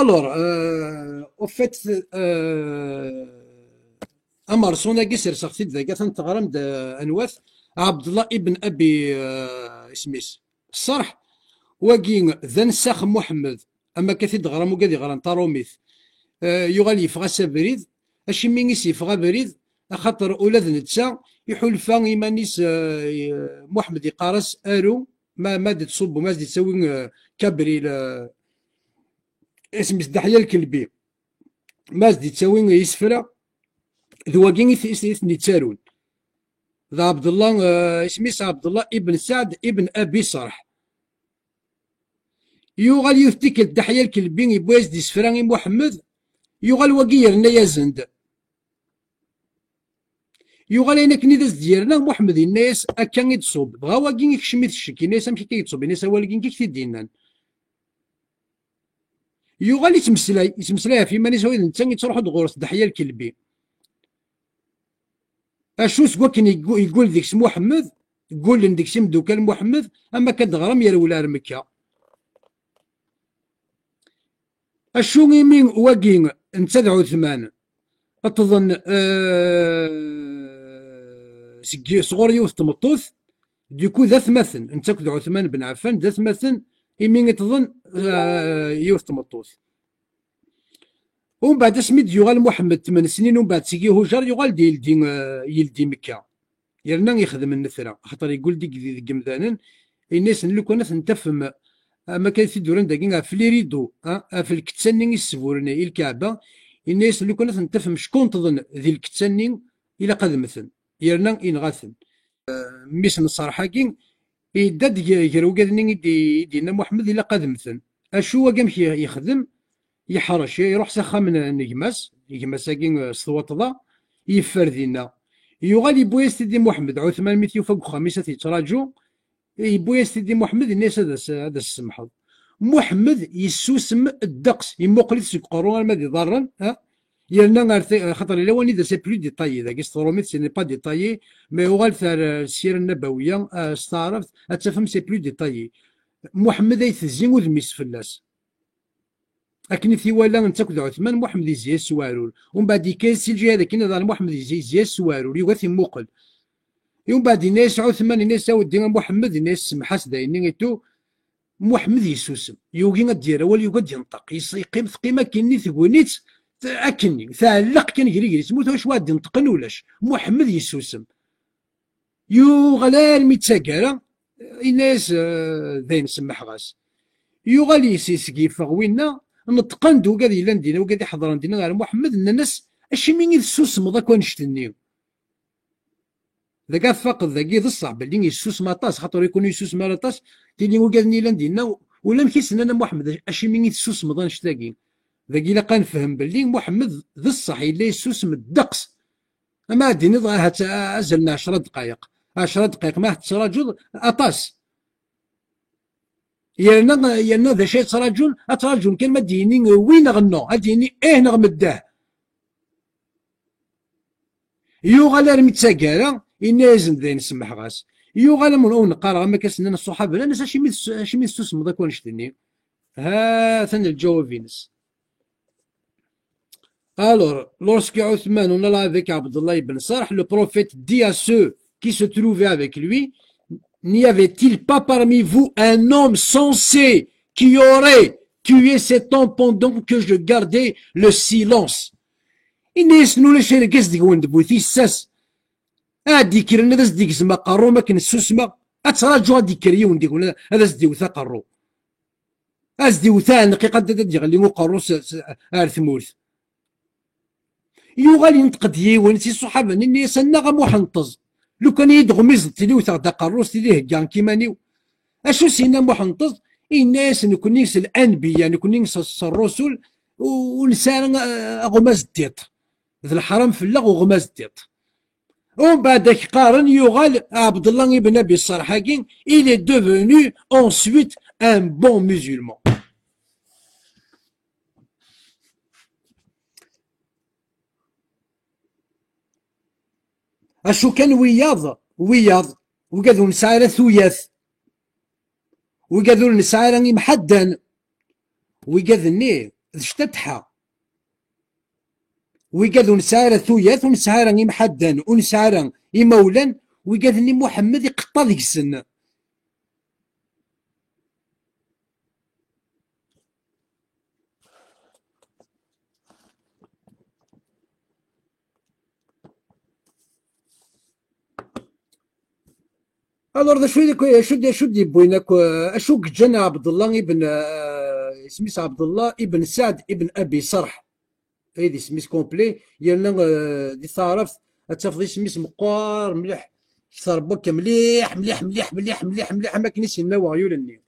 الور او فيت امر سونا قسر سختي ذاك تغرم انواث عبد الله ابن ابي اسميس الصرح واقين ذا نساخ محمد اما كثير غرام وقادي غرام طاروميث يغالي يفغى سابريد اشي مينيس يفغى بريد خاطر اولاد نتسا يحلفا ايمانيس محمد يقارس ارو ما تصب ما تسوي كبري اسم دحية الكلبي ما تسوي يسفرا ذواقين يتسارون ذا عبد الله اسميس عبد الله ابن سعد ابن ابي صرح يغال يفتك الدحية الكلبي يبويز دي سفراني محمد يغال وقير يزند يغال انا كني داز ديالنا محمد الناس اكا يتصوب بغا واقين يكشميت الشك الناس امشي كيتصوب الناس والكين كي دينان يغال يتمسلاي في مانيس هو انت تروح تغورس دحية الكلبي اشوس وكن يقول ديك محمد يقول لنديك مدوكال محمد اما كدغرم يا ولا مكه اشو مين واقين انت عثمان تظن صغور يوث تمطوث ديكو ذا ثمثن انت كد عثمان بن عفان ذا ثمثن يمين تظن يوث تمطوث ومن بعد سميت يغال محمد 8 سنين ومن بعد سيكي هجر يغال يلدي مكة يرنا يخدم النثرة خاطر يقول ديك مذانا الناس اللي كنا نتفهم ما كان في دوران داكين في لي ريدو في الكتسنين السفورني الكعبة الناس اللي كنا نتفهم شكون تظن ذي الكتسنين إلى قد مثل يرنا ينغاثن ميس الصراحة كين يدد يجرو قادني يدينا محمد إلى قد مثل أشو قام يخدم يحرش يروح سخا من نجماس كين صوت ذا يفردينا يغالي بويا سيدي محمد عثمان ميت يوفق خميسة يتراجو يبويا سيدي محمد الناس هذا السمحض محمد يسوسم الدقس يموقلت سي قرون ما ضرا يلنا خاطر الا واني سي بلو ديتايي ذاك ستروميت سي ني با ديتايي مي هو السيره النبويه استعرفت تفهم سي بلو ديتايي محمد يتزين وذميس فلاس لكن في ولا نتاكد عثمان محمد يزي السوارول ومن بعد يكاسي الجهه هذاك نظام محمد يزي السوارول يغاثي موقل ومن بعد الناس عثمان الناس ودي محمد الناس سمحاس داينين تو محمد يسوسم يوغي غدير ولي يقعد ينطق يقيم قيمه كني ثقونيت اكني تعلق كان يجري سموت واش واد ينطقن ولاش محمد يسوسم يوغلال ميتساكارا الناس ذين سمح غاس يوغالي سيسكي فغوينا نطقن دو قاد يلاندينا وقاد يحضر عندنا على محمد الناس اشي مين يسوسم ذاك ونشتني ذاك فقط ذاك الصعب اللي يسوسم طاس خاطر يكون يسوسم على طاس تيلي وقاد يلاندينا ولا مكيسنا انا محمد اشي مين يسوسم ذا نشتاقي ذاك إلا كنفهم باللي محمد ذا الصح إلا يسوسم الدقس أما ديني أزلنا 10 دقائق 10 دقائق ما تراجل أطاس يانا ذا شي تراجل كان ما ديني وين غنو أديني نغمداه يوغالا رمي تساكارا ينازن ذا نسمح غاس يوغالا من نقارا ما كاسنان الصحابة لا ناس أشي مي يسوسم ذاك ونشتني ثاني الجواب فينس. Alors, lorsque Othman, on allait avec Abdullah ibn Sarh, le prophète dit à ceux qui se trouvaient avec lui, n'y avait-il pas parmi vous un homme sensé qui aurait tué cet homme pendant que je gardais le silence? Inès nous le chez les guests de Gwendbouthi, sas. Adi kirna das dik zma qarro ma ken susma. Atrajo adi kiri وندي قلنا هذا زدي وثا قرو. أزدي وثا نقيقة دادي غلي مو قرو ثمورث. يوغال ينتقد يوانسي الصحابة نني سنا غا محنطز لو كان يدغمز تيلي وثا دا قروس تيلي هكان كيمانيو اشو سينا محنطز الناس نكون نيس الانبياء نكون نيس الرسل ونسان غماز الديط ذا الحرام في اللغ وغماز الديط ومن بعد قارن يوغال عبد الله ابن ابي الصرحاكين il est devenu ensuite un bon musulman. اشو كان وياض وقادو نسعى ثوياث وقادو نسعى محدن وقاد ني شتتحا ويقاد نسعر ثويات ونسعر إمحدان ونسعر إمولا ويقاد ني محمد يقطع ذيك السن. الور شو دي بوينك اشو جنا عبد الله ابن سميس عبد الله ابن سعد ابن ابي صرح هيدي سميس كومبلي يالنا دي تعرف تفضي سميس مقار مليح صار بك مليح مليح مليح مليح مليح مليح ما كنيش نوا عيونني.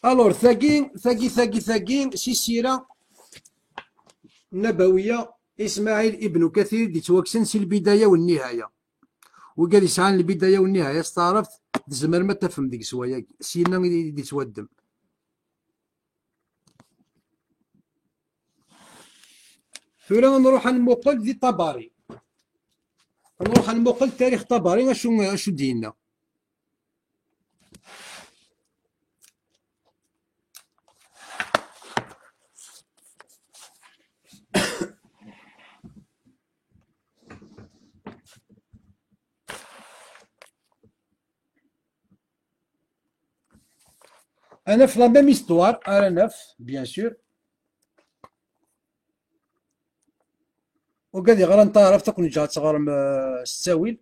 الور ثاقين سي سيره نبويه اسماعيل ابن كثير دي توكسن سي البدايه والنهايه وقال يسعى البدايه والنهايه استعرفت تزمر ما تفهم ديك سوايا سينا دي تودم. ثورة نروح نموقل دي طباري نروح نموقل تاريخ طباري اشو دينا. انا في لا ميم استوار انا بيان سور وقال لي غير نطارف تكون جات صغار الساويل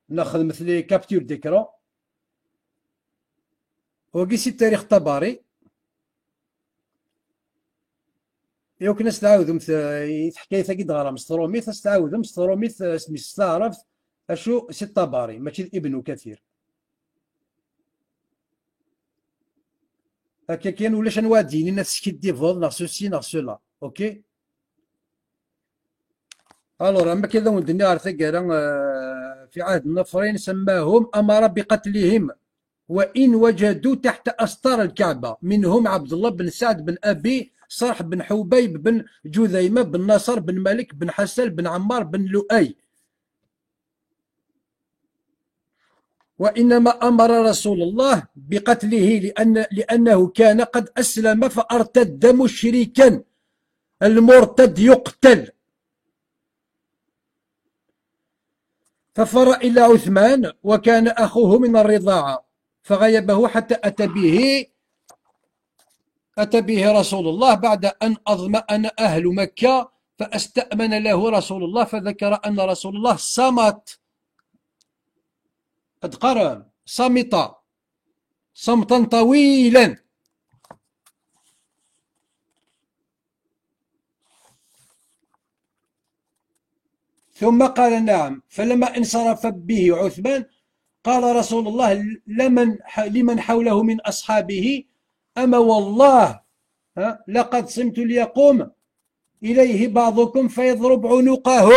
ناخذ مثل كابتور ديكرا وقيسي التاريخ طباري يمكن نستعاودو حكاية كي دغرا مستروميث استعاودو مستروميث استعرف اشو سي الطباري ماشي ابن كثير هكا كاين ولاش نواديني نفس كي ديفوض ناغ سوسي ناغ سولا اوكي. الور اما كذا ولدني عرفت في عهد النفرين سماهم امر بقتلهم وان وجدوا تحت استار الكعبه منهم عبد الله بن سعد بن ابي صرح بن حبيب بن جذيمه بن نصر بن مالك بن حسن بن عمار بن لؤي. وإنما أمر رسول الله بقتله لأنه كان قد أسلم فارتد مشركا المرتد يقتل. ففر إلى عثمان وكان أخوه من الرضاعة فغيبه حتى أتى به رسول الله بعد أن أظمأن أهل مكة فاستأمن له رسول الله فذكر أن رسول الله صمت قد قرأ صمت صمتا طويلا ثم قال نعم. فلما انصرف به عثمان قال رسول الله لمن حوله من أصحابه أما والله لقد صمت ليقوم إليه بعضكم فيضرب عنقه.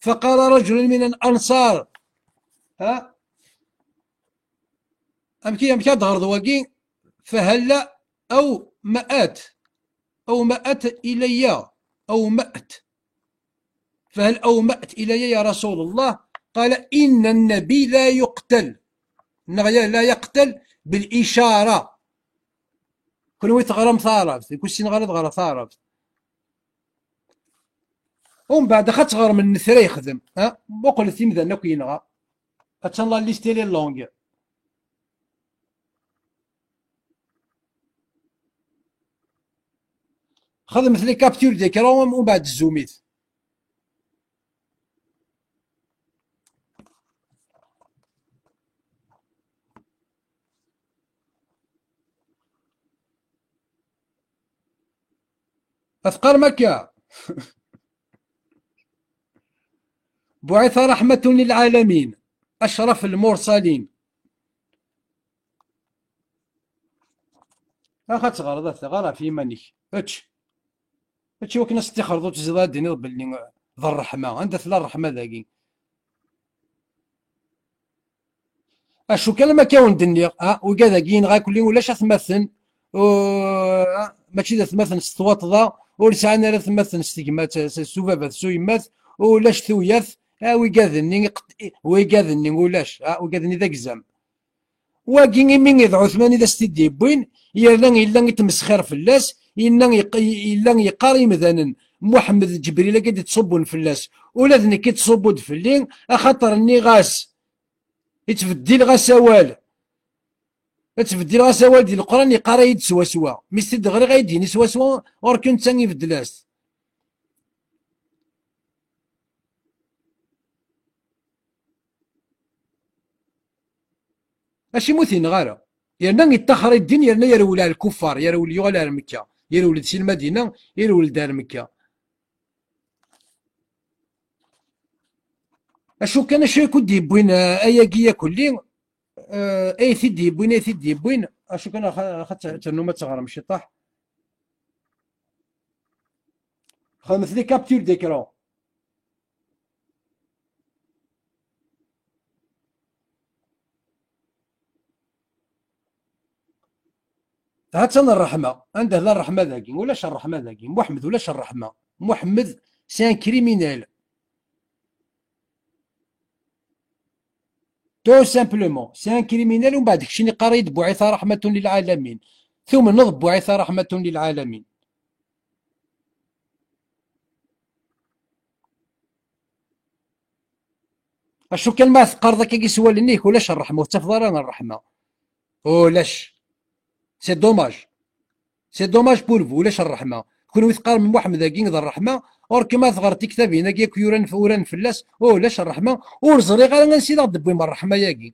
فقال رجل من الأنصار أمكي أظهر ذواقي فهلا أو مأت إلي أو مأت فهل أومأت إلي يا رسول الله؟ قال إن النبي لا يقتل لا يقتل بالإشارة كل ويت غرام ثارف كل سين غرض غرا ثارف ومن بعد خات غير من الثرى يخدم بقول ثيم ذا نكو ينغى أتشان الله ليستيلي اللونج خذ مثل كابتور ديك راهم ومن بعد الزوميت أثقال مكة بعث رحمة للعالمين أشرف المرسلين أخذت غرضت غرا في منك هاتشي وكنا استخرضو تزيد ديني باللي ذا الرحمة عندها ثلا الرحمة ذاكي أشو كلمة كون دنيا وكذا كين غا كلي ولاش تمثل ماشي ذا تمثل ستوات ذا ولسعنا لا تمثل ستيكمات سوفافات سويمات ولاش ثوياث ويقاذني ولاش ويقاذني ذاك الزام واكي من يضعو ثمانية ذا ستيدي بوين يلا يتمسخر فلاس يلا يقاري مثلا محمد جبريل قد تصبون فلاس ولا ذنك تصبون فلين اخاطر اني غاس يتفدي غاس سوال تفدي غاس سوال ديال القران يقرا يد سوا سوا ميستي دغري غايديني سوا سوا اور كنت ثاني يفدلاس ماشي موثين غارة يرنا يتخر الدين يرنا يرول على الكفار يرول يغال على مكة يرول سي المدينة يرول دار مكة اشو كان شي كود يبوين اياكيا كلي اي ثيد يبوين اي ثيد يبوين اشو كان اخذت تنو ما تغرى مشي طاح خدمت لي كابتور ديكرون هات انا الرحمه عنده لا الرحمه ذاكي ولاش الرحمه ذاكي محمد ولاش الرحمه محمد سي ان كريمينال تو سامبلومون سي ان كريمينال ومن بعد داكشي اللي قريت بعث رحمه للعالمين ثم نض بعث رحمه للعالمين اشو كان ما ثقر ذاك يسوى لنيك ولاش الرحمه وتفضل انا الرحمه ولاش سي دوماج سي دوماج بور فو ولاش الرحمه كون يثقر من محمد ذاكي ذا الرحمه اور كما ثغر تكتب هنا كيك يوران فوران فلاس ولاش الرحمه ورزري غير غنسي دبي من الرحمه ياكي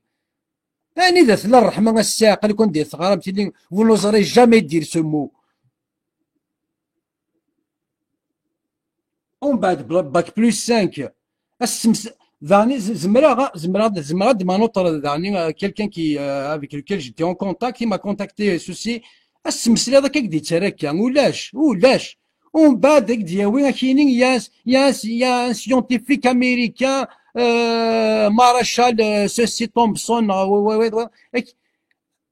يعني ذات لا الرحمه الساق اللي كون دير ثغره تيلي ونوزري جامي دير سمو ومن بعد باك بلوس 5 السمس ذاني زمرا دي ما نوتر ذاني كيلكان كي افيك لوكيل جيتي اون كونتاكت كي ما كونتاكتي سوسي السمسلي هذاك كدي تراكا ولاش ومن بعد داك دياوي كاينين يا سيونتيفيك امريكان مارشال سوسي تومسون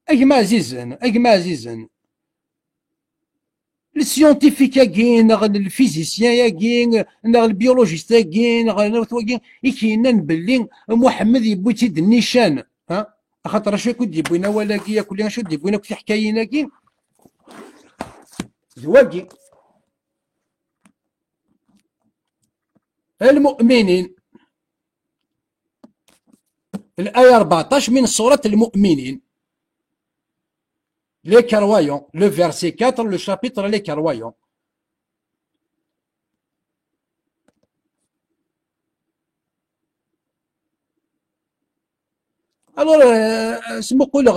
اجما عزيزا السيونتيفيك ياكين نغ الفيزيسيان ياكين نغ البيولوجيست ياكين نغ كاينين باللي محمد يبوي تيد النيشان ها خاطر شو كنت يبوينا ولاكي ياكل شو يبوينا كنت حكايين كي زواكي المؤمنين الآية 14 من سورة المؤمنين les croyants, le verset 4, le chapitre les croyants. Alors, سمو قول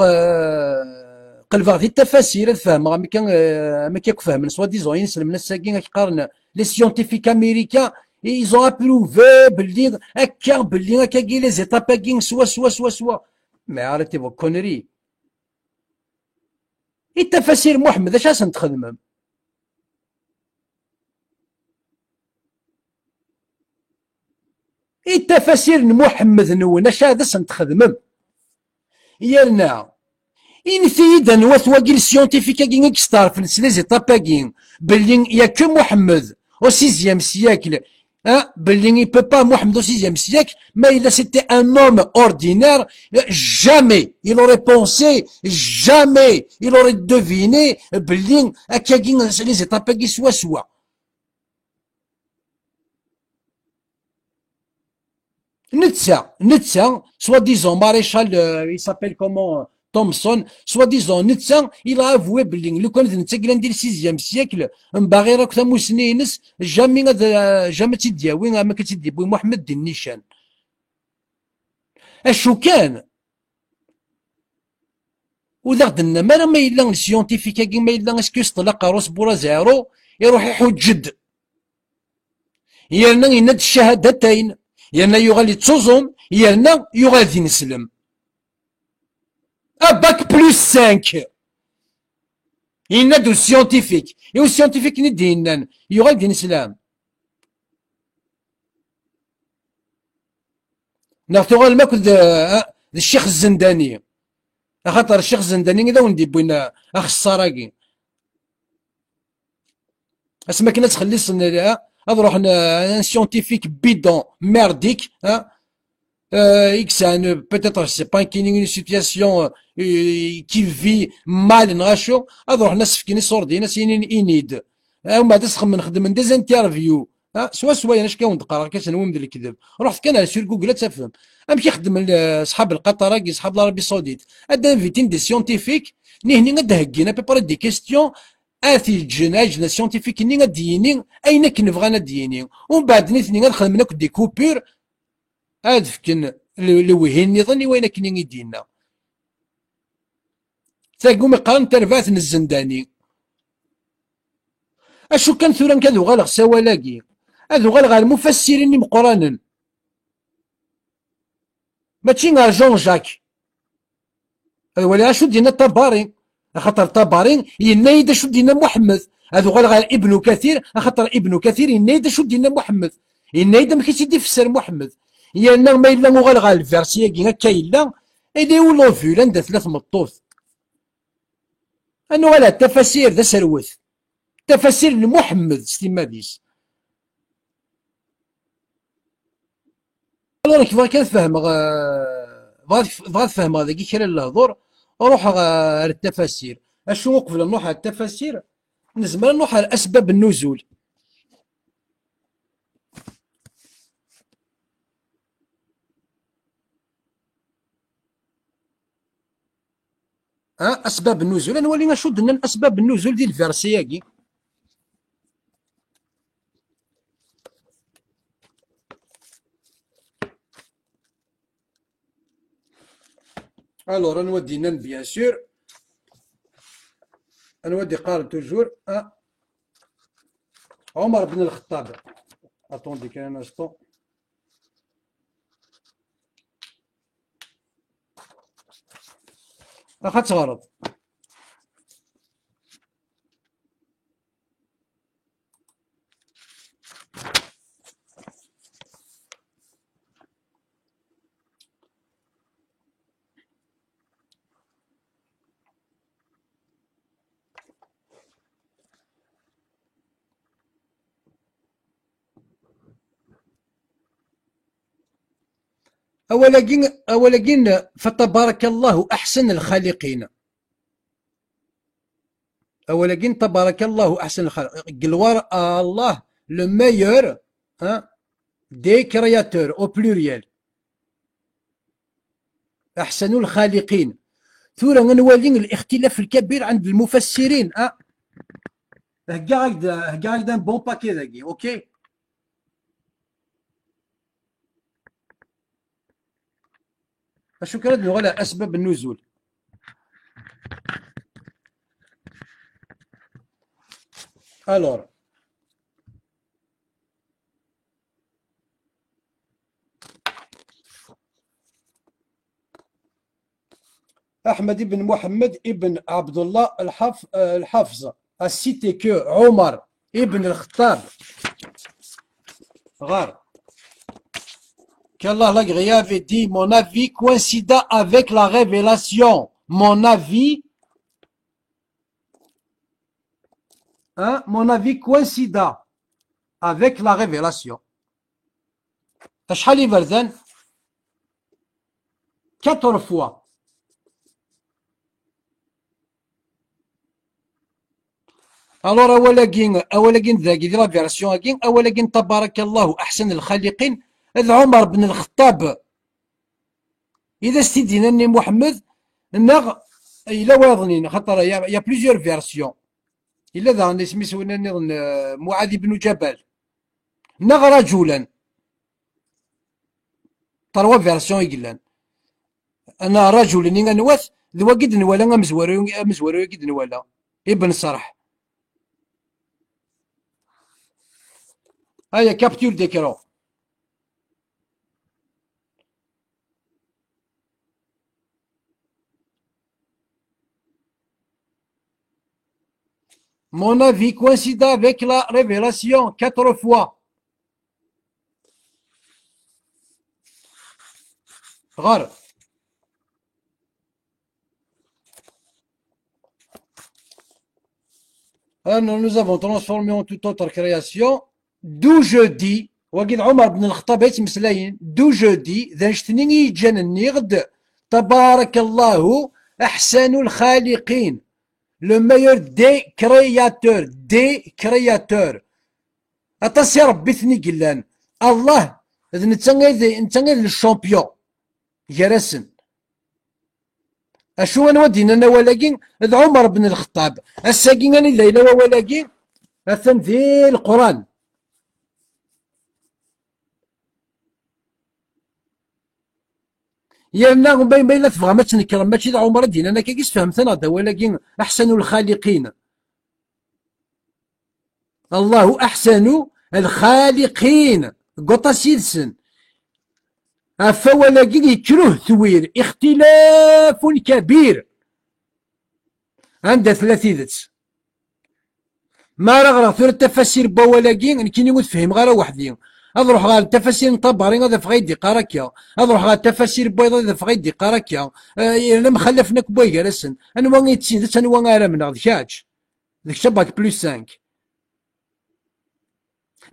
قلبا في التفاسير فهم ما كان فهم سوا ديزون ينسلم من الساكين كيقارن لي سيونتيفيك امريكان ils ont approuvé باللي هكا باللي هكا كي لي زيتاب كاين سوا ما عرفتي بو كونري التفاسير محمد اش راس تخدمهم التفاسير محمد نون اش راس تخدمهم يالنا إن ثيدا نواثواكي السيونتيفيك كاين اكستار في لي زيتاب كاين باللي ياك محمد au 6e siècle hein, il ne peut pas Mohamed au 6e siècle, mais c'était un homme ordinaire, jamais il aurait pensé, jamais il aurait deviné, les étapes qui soient. Nitsa, soi-disant maréchal, il s'appelle comment Thompson, soi-disant Nitsa, il a avoué le connaît du 6e siècle, un barrière que Moussinines, jamais tidia, oui, un mec tidia, Mohamed Din Nishan. الشوكان وذاك النمر ما يلا السيونتيفيك ما يلا اسكيس طلق روس بورا زيرو يروح يحجد يلنا يند الشهادتين يلنا يغالي تصوزم يلنا يغالي نسلم باك بلوس 5 يندو السيونتيفيك يو السيونتيفيك ندينا يغالي نسلم ناخذ الماكل الشيخ الزنداني خاطر الشيخ الزنداني إذا وندي بوينا أخ الصراقي اسما كنا تخليص هاد روح ان سيونتيفيك بيدون ميرديك ها X a peut-être c'est pas une situation qui vit mal نغاشو اروح نسفكني صور دينا سينين انيد وما تسخم نخدم من ديز انترفيو سوا انا شكون نقرا كاش نوم ديال الكذب رحت كان سير جوجل تفهم ام كيخدم صحاب القطر صحاب العربيه السعوديه ادا انفيتين دي سيونتيفيك ني غادا هكينا بيبار دي كيستيون اتي جنا سيونتيفيك ني غادييني اين كنبغى ندييني ومن بعد نيتني غنخدم لك دي كوبور هاد فكن لوهين نظني وين كني يدينا تاقوم يقارن ترفات الزنداني اشو كان ثورا كذو غالغ سوالاقي هذو غالغ المفسرين مقرانا ماشي غير جون جاك ولا اشو دينا الطباري خاطر الطباري ينايد شو دينا محمد هذو غالغ ابن كثير خاطر ابن كثير ينايد شو دينا محمد ينايد ما كيش يفسر محمد يانا ما الا مغالغ الفيرسي هكا الا اللي ولو فيو عندها ثلاث مطوط انه ولا التفاسير ذا سروث تفاسير لمحمد ستيماديس راك بغا كنفهم بغا تفهم هذا كي كرا الهضور روح التفاسير اشو قبل نروح على التفاسير نزمر نروح على اسباب النزول اسباب النزول انا ولينا شو درنا اسباب النزول ديال الفيرسياكي الور نودينا بيان سور نودي قارن توجور عمر بن الخطاب اتوندي كان انستون اخذت غرض أولا فتبارك الله أحسن الخالقين أولا تبارك الله أحسن الخالقين قلوار الله لو ميور دي كرياتور أو بلوريال أحسن الخالقين ثورة نولي الاختلاف الكبير عند المفسرين هكا بون باكي ذاكي أوكي اشو كانت نغلى اسباب النزول الور احمد بن محمد ابن عبد الله الحافظ السيتي كو عمر ابن الخطاب غار qu'Allah l'agréé avait dit mon avis coïncida avec la révélation. Mon avis coïncida avec la révélation. شحال يبردان 4 fois. alors اولا كين ذاكي دي لا فيرسيون كين اولا كين تبارك الله احسن الخالقين هذا عمر بن الخطاب اذا استدينا محمد نغ الا واضنين خاطر يا بليزيور فيرسيون الا ذا سميتو معاذ بن جبل نغ رجلا 3 فيرسيون يقلان انا رجل ني نواث ذوا قد نوالا مزورو قد نوالا ابن صرح هيا كابتور ديكرو Mon avis coïncide avec la révélation 4 fois. غار nous avons transformé en toute autre création, d'où je dis وقيد عمر بن الخطاب يتمسلاين دو جودي ذا نشتني يجان النغد تبارك الله أحسن الخالقين لو ميور دي كرياتور أطاس يا ربي ثني قلان الله إذا نتا الشامبيون جرسن أشو أنا ودينا أنا ولاقين إذ عمر بن الخطاب الساقين أنا إذا ولاقين أثن ذي القرآن يرنا بين لا تبغى ما تنكر ماشي ذا عمر دينا أنا كيس فهمتنا هذا ولكن أحسن الخالقين الله أحسن الخالقين قطا سيلسن أفا ولكن يكره ثوير اختلاف كبير عند ثلاثيذت ما رغرغ ثور التفاسير بولاكين كيني متفهم غير وحدي اروح غير التفاسير نطبرين هذا في غيدي قراكيا اروح غير التفاسير بيض هذا في غيدي قراكيا لما خلفناك بوي جالسن انا وين تسيدت انا وين غير من ذاك ذاك شباك بلس 5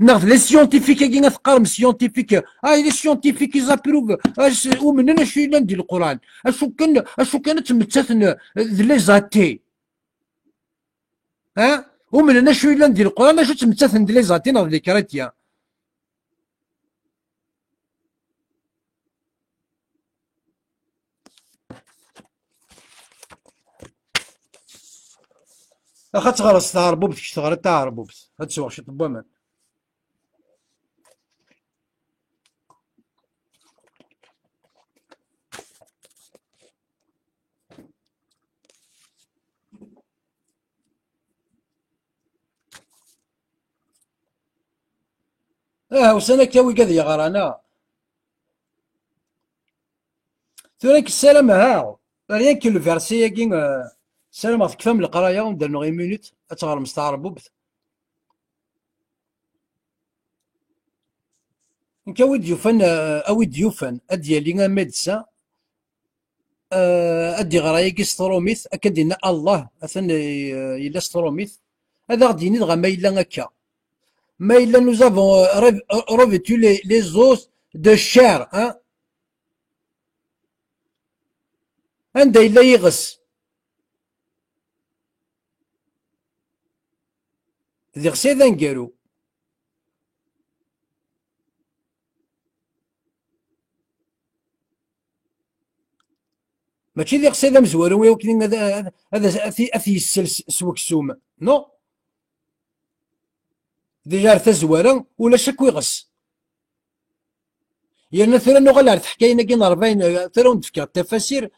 ناخذ لي سيونتيفيك كي نتقارن سيونتيفيك لي سيونتيفيك يزابروف ومن انا شي ندير القران اشو كانت تمتثن لي زاتي ومن انا شو الا ندير القران اشو تمتثن لي زاتي ناض لي كراتيا اخا تغرس تعربوبت كي تغرس تعربوبت هاد سواق شي طبا مان وسنة كاوي كذا يا غرانا ثوريك السلام ريان كي لو فيرسي كي السلام تكفى من القرايه وندير غير مينوت اتغار مستعربوبت نكاود يوفن اويد يوفن اديالي ميدسا ادي غرايا كي ستروميث اكدنا الله اثن يلا ستروميث هذا غادي نيد غا ما يلا هكا ما إلا nous avons revêtu les os de chair عندها إلا يغس ذي غسي ذا نقارو ماشي ذي غسي ذا مزوارو ولكن هذا أثي يسلس سوكسوم نو ديجا تزوارا ولا شك ويغس يعني ثرا نغال تحكاينا كي نربعين ثرا ونتفكر التفاسير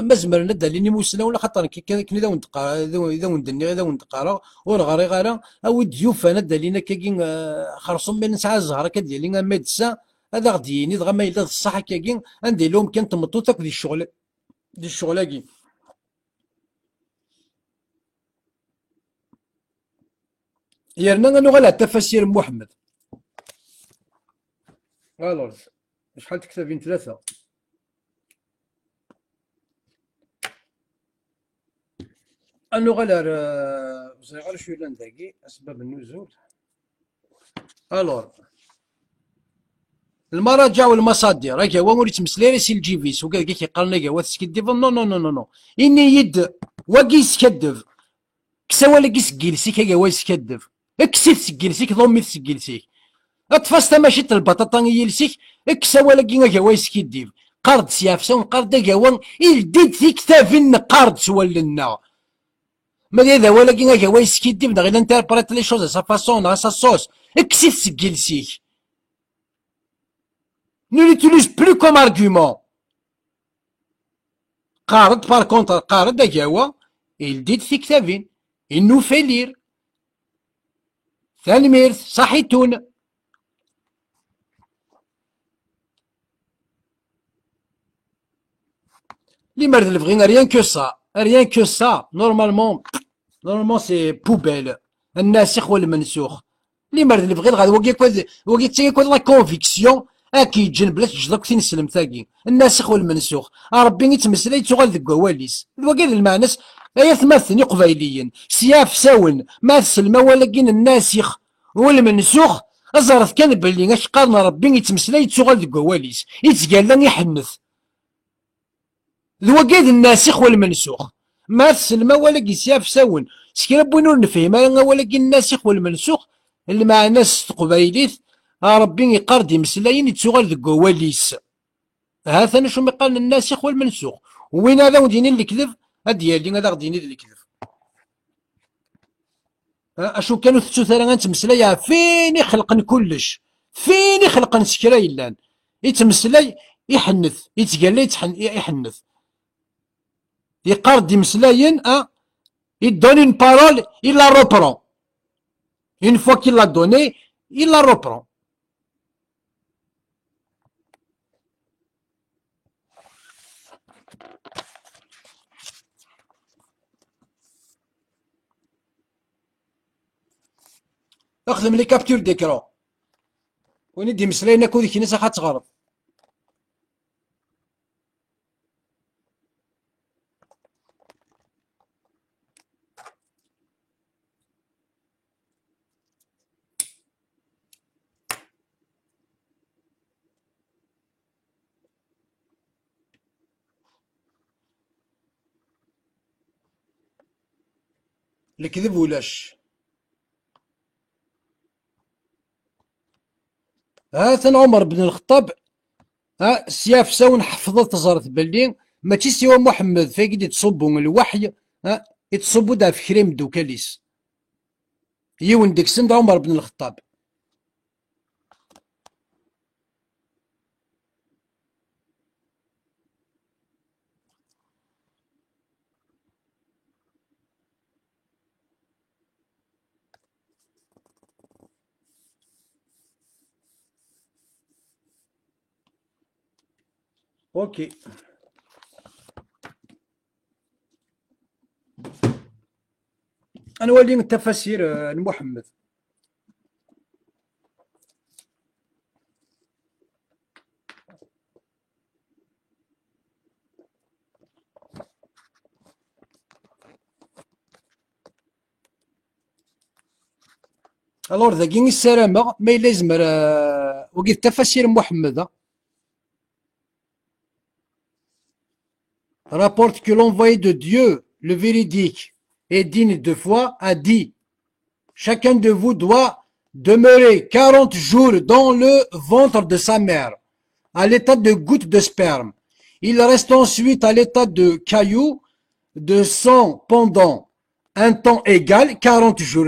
مزمر ندى لاني موسلا ولا خاطر كي اذا وندقا اذا وندني اذا وندقارا ورغاري غارا او ديوفا ندى لينا كي خرصم بين نسعى الزهره كدير لينا ميدسا هذا غادي يني دغا ما الا الصح كي ندير لهم كان تمطو تاك دي الشغل دي الشغلاكي يرنا نغال التفاسير محمد الوغ شحال تكتبين 3 انو غالر غير شويه لانداكي اسباب النزول الوغ المراجع والمصادر راك هو موري تمسليري سي الجيفيس وكاع كيقارن كاع واتسكدف نو نو نو نو نو اني يد واكي يسكدف كسا ولا كيسكيلسيك كاع هو يسكدف اكسيت سكيلسيك ضمي سكيلسيك اطفاس ماشي البطاطا يلسيك اكسا ولا كاع هو يسكدف قرض سيافسون قرض كاع هو يلديد في كتافين قرض سوالنا ما هذا ولكن هو يسكدف غير انتربريت لي شوز سا فاسون سا صوص اكسيت سكيلسيك ne l'utilise plus comme argument. Qard, par contre, Qard, Dagawa, il dit في كتابين. Il nous fait lire. ثالمير صحيتون. Les merdes le vrai, rien que ça. Rien que ça. Normalement c'est poubelle. الناسخ والمنسوخ. Les merdes le vrai, وقي تسيك la conviction. اكيد جن بلا تجدك تنسلم ثاقي الناسخ والمنسوخ ربي يتمسلي تغال ذك واليس وكذا المعنس ايا ثمثني قبايليين سياف ساون ما تسلم ولكن الناسخ والمنسوخ أزرث كان بلي اش قارن ربي يتمسلا يتسوغال ديك وواليس يتقال يحنث ذو قيد الناسخ والمنسوخ ما تسلم ولا كيسياف ساون سكرا بوينو نفهم ولا الناسخ والمنسوخ اللي مع ناس تقبايليت ربي يقرد مسلاين يتسوغال ديك وواليس هذا شو قال الناسخ والمنسوخ وين هذا وديني الكذب هادي هذا غديني الكذب اشو كانوا ثلاثة نتمسلاي فين يخلقن كلش فين يخلقن سكرا يلان يتمسلاي يحنث يتقال يحنث يقرد مسلاين il donne une parole il la reprend une fois qu'il l'a donnée il la reprend اخدم لي كابتور ديكرون وين يدي مسلاين كو ديك الناس خاتغرض الكذب ولاش هاثن عمر بن الخطاب سياف ساون حفظت تزارت بلي ماشي سوا محمد فايق يتصبوا الوحي يتصبوا دا في كريم دوكاليس يون ديك سند عمر بن الخطاب اوكي انا ولي التفاسير محمد الور ذاكي السلامة ما إلا يزمر وقيت تفاسير محمد rapporte que l'envoyé de Dieu, le véridique et digne de foi, a dit: chacun de vous doit demeurer 40 jours dans le ventre de sa mère, à l'état de goutte de sperme. Il reste ensuite à l'état de caillou de sang pendant un temps égal, 40 jours,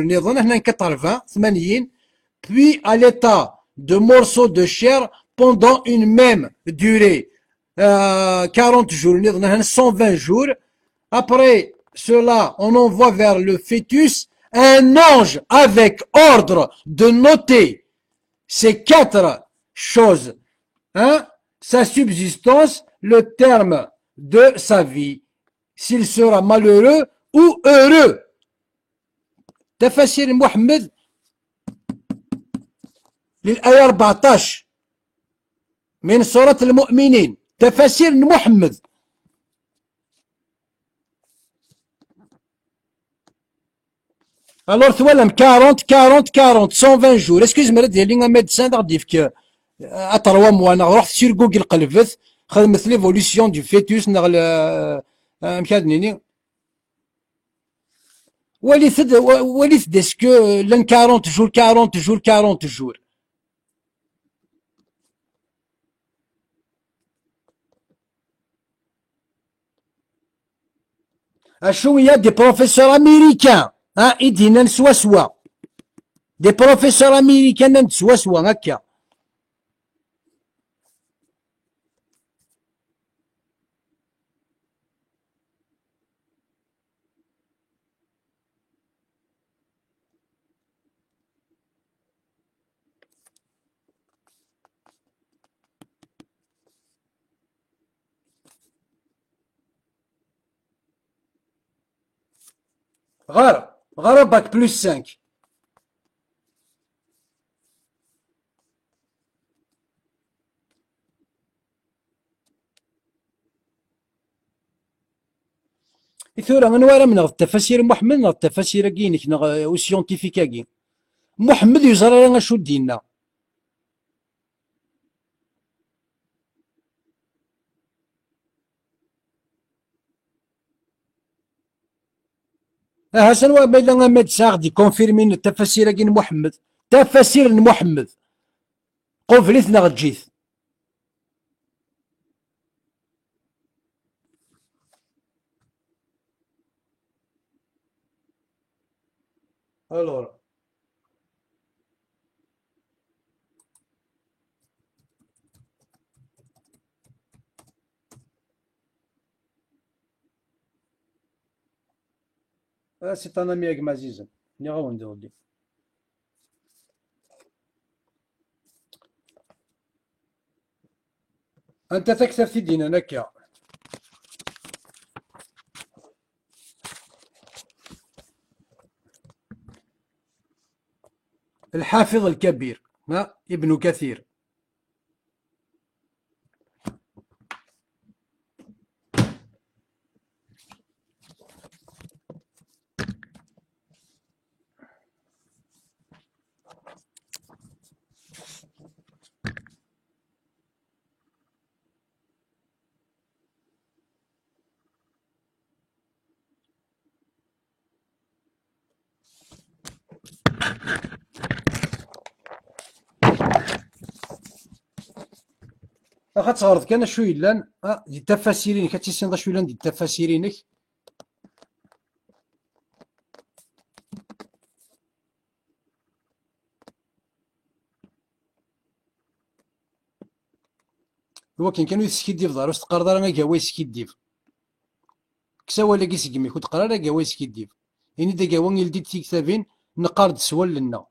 puis à l'état de morceau de chair pendant une même durée. 40 jours, 120 jours. Après cela, on envoie vers le fœtus un ange avec ordre de noter ces 4 choses. Sa subsistance, le terme de sa vie, s'il sera malheureux ou heureux. تفسير محمد للآية 14 من سورة المؤمنين. تفاسير محمد الور ثوالم 40 40 40 120 جور اسكو زمر ديالي ميدسان غادي يفك اتروا موانا رحت سير جوجل قلبت خدمت ليفوليسيون دو فيتوس نغ مكادنيني وليت ديسكو لان 40 جور 40 جور 40 جور شوية دي بروفيسور امريكان يدينا سوا سوا دي بروفيسور امريكان سوا سوا هكا غار باك بلس 5 ثورة من ورا من التفاسير محمد التفاسير كينك او سيونتيفيكا كين محمد يزرى لنا شو دينا هاشا ما إلا ما تساغ دي كونفيرمين التفاسير كين محمد، تفاسير محمد قفلت نغجيت. الور سي ان امي ياك عزيزا ني غاون ندير. انت تكثر في دينا نكا. الحافظ الكبير ما ابن كثير. اخا تصغرت كان شو يلان دي التفاسيرين كتسين شو يلان دي التفاسيرينك. هو كانوا يسكيديف دار واش تقرا راه كاوا يسكيديف كساوا لا كيسكمي كنت قرا راه كاوا يسكيديف يعني دا كاوا يلدي تيكتابين نقارد سوال لنا.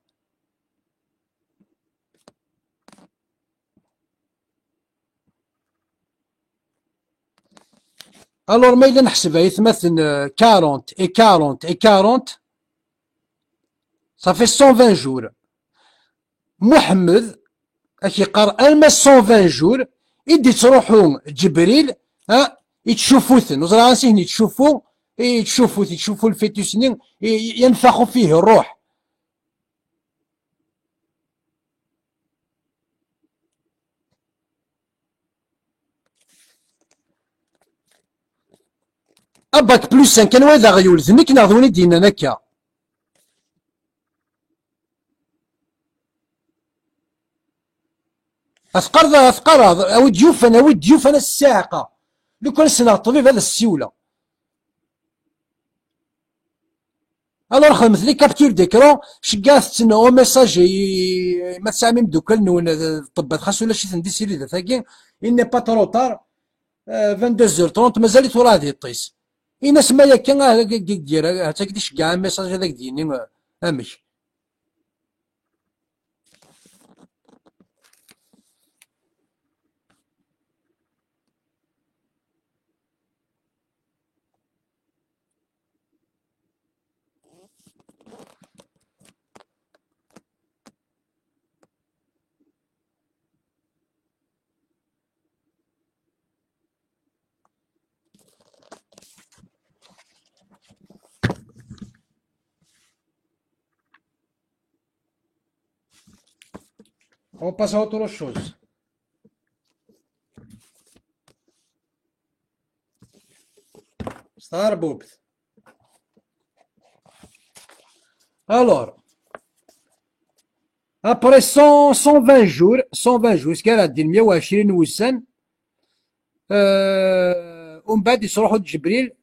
الور ما الا نحسبها يتمثل 40 اي 40 اي 40 صافي 120 جور. محمد اكي قرا الما 120 جور يدي تروحوا جبريل يتشوفوثن وزرا سين يتشوفوا الفيتوسنين ينفخوا فيه الروح. اباك بلوس كان واذا غيول ذنك ناضوني دينا نكا. اثقرض او ديوف انا الساعقه لو كان سنا الطبيب هذا السيوله. الوغ خدمت لي كابتور ديكرون شكات تسنى ميساج ما تسامي مدوكل نون طبات خاص ولا شي تندي سيري ذا ثاكي اني با ترو طار 22 30 مازال تورا هادي طيس الناس ما ياك دير هاتاك دي شكاع ميساج هذاك ديني امش. On passe à autre chose. ستار بوبت. الوغ ابري 120 جور 120 جور كان غادي 120 وسان ومن بعد يروحوا جبريل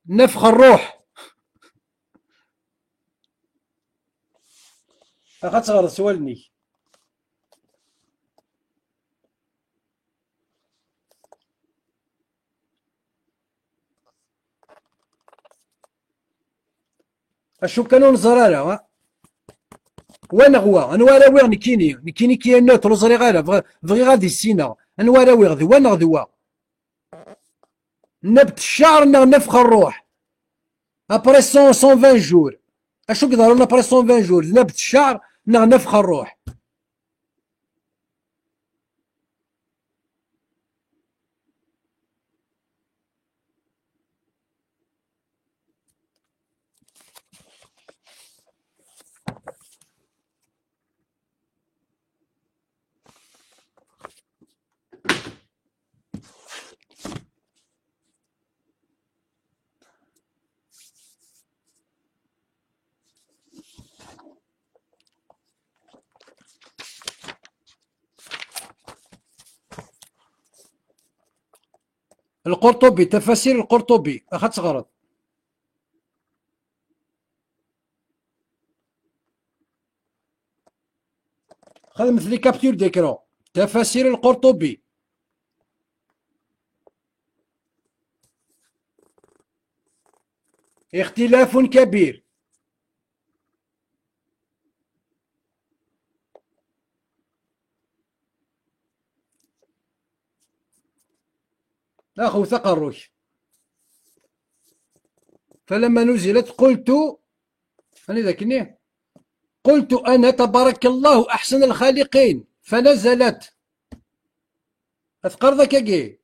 نفخ الروح. اخا تغرد سوالني اشو كانوا نزرارا وانا غوا انا وراوي نكيني كي نوتر زري غالا بغي غادي السينا انا وراوي غدي وانا غدوا نبت الشعر نفخ الروح ابري 120 جور. اشو كيداروا لنا ابري 120 جور نبت الشعر نفخ الروح. القرطبي، تفاسير القرطبي اخا تغرض. خدمت لي كابتور ديكرون. تفاسير القرطبي. اختلاف كبير. اخو تقرش. فلما نزلت قلت، أنا ذاكني، قلت أنا تبارك الله أحسن الخالقين، فنزلت أذكر ذاك كي.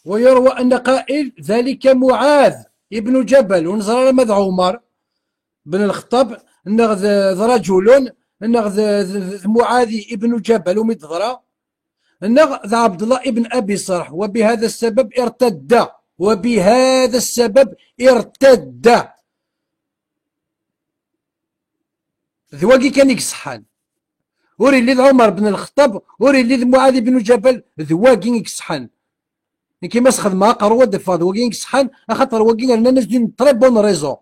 ويروى أن قائل ذلك معاذ ابن جبل، ونظر ماذا عمر بن الخطاب نغذ رجل نغذ معاذ ابن جبل ومدغرة نغذ عبد الله ابن أبي صرح، وبهذا السبب ارتد، وبهذا السبب ارتد. ذواقي كان يكسحان، وري اللي عمر بن الخطاب، وري اللي معاذ بن جبل، ذواقي يكسحان. كيما خدمها قروة دفاض وكين يكسحان، خاطر وكين لنا ناس دين تري بون ريزون.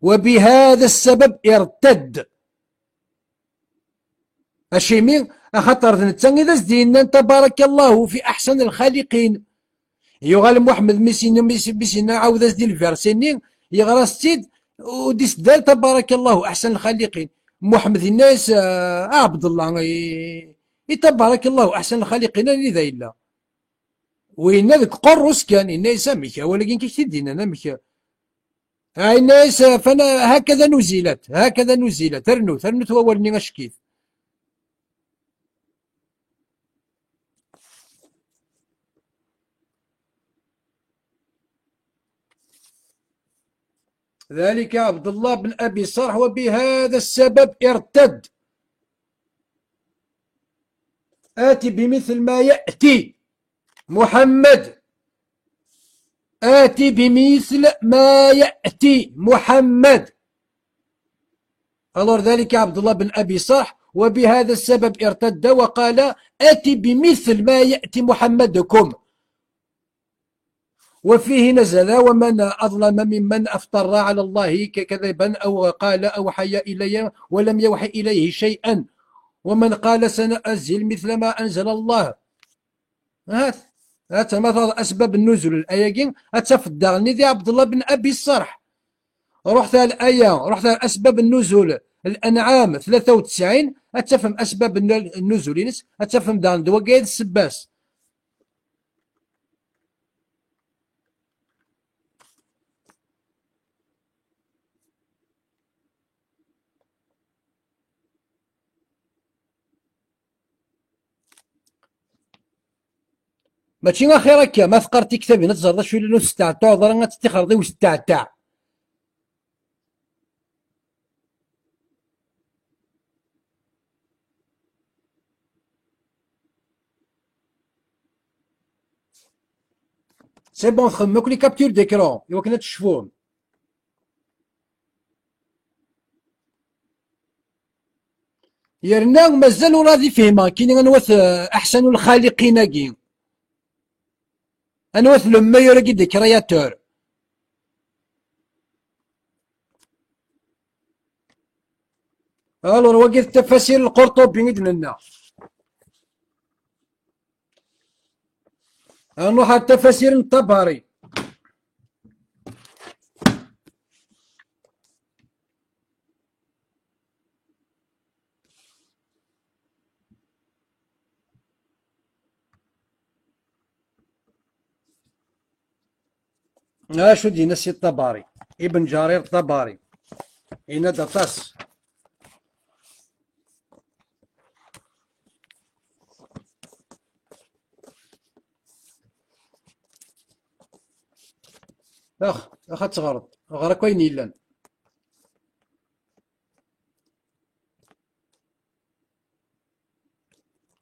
وبهذا السبب ارتد. اشيمي خاطر نتا إذا زدينا تبارك الله في أحسن الخالقين. يغال محمد ميسينا عاود زدي الفيرسيني يغرى ستيد وديس دار تبارك الله أحسن الخالقين. محمد الناس عبد الله تبارك الله أحسن الخالقين لذا إلا وين ذاك قرص كان الناس ميكا، ولكن كي تدينا انا ميكا هاي الناس. فانا هكذا نزلت، هكذا نزلت. ثرنو تولني اشكيت. ذلك عبد الله بن ابي صرح وبهذا السبب ارتد. آتي بمثل ما يأتي محمد، آتي بمثل ما يأتي محمد. قال ذلك عبد الله بن أبي صرح وبهذا السبب ارتد وقال آتي بمثل ما يأتي محمدكم. وفيه نزل ومن أظلم ممن أفتر على الله كذبا أو قال أوحي إلي ولم يوحي إليه شيئا، ومن قال سنأنزل مثل ما أنزل الله. هات مثلا أسباب النزول الآية أتفدغني ذي عبد الله بن أبي الصرح. رحت الآية، رحت أسباب النزول الأنعام 93 أتفهم أسباب النزول أتفهم دان دواقيد السباس. ماشي غير خير هكا ما فقرتي كتابي نتزرد شويه لانه ستاع ضرا تتخرضي وستاع. سي بون تخدموا لي كابتور ديكرون ايوا كنا تشوفون. يرنا مازال راضي فهمها كاين غنوث احسن الخالقين كي انوث لو ميور كي دي كرياتور. الور وقت التفاسير القرطبي لنا نروح على التفاسير الطبري. شو دينا سي الطبري ابن جرير الطبري هنا دطاس. اخ تغرد غرا كوين يلان.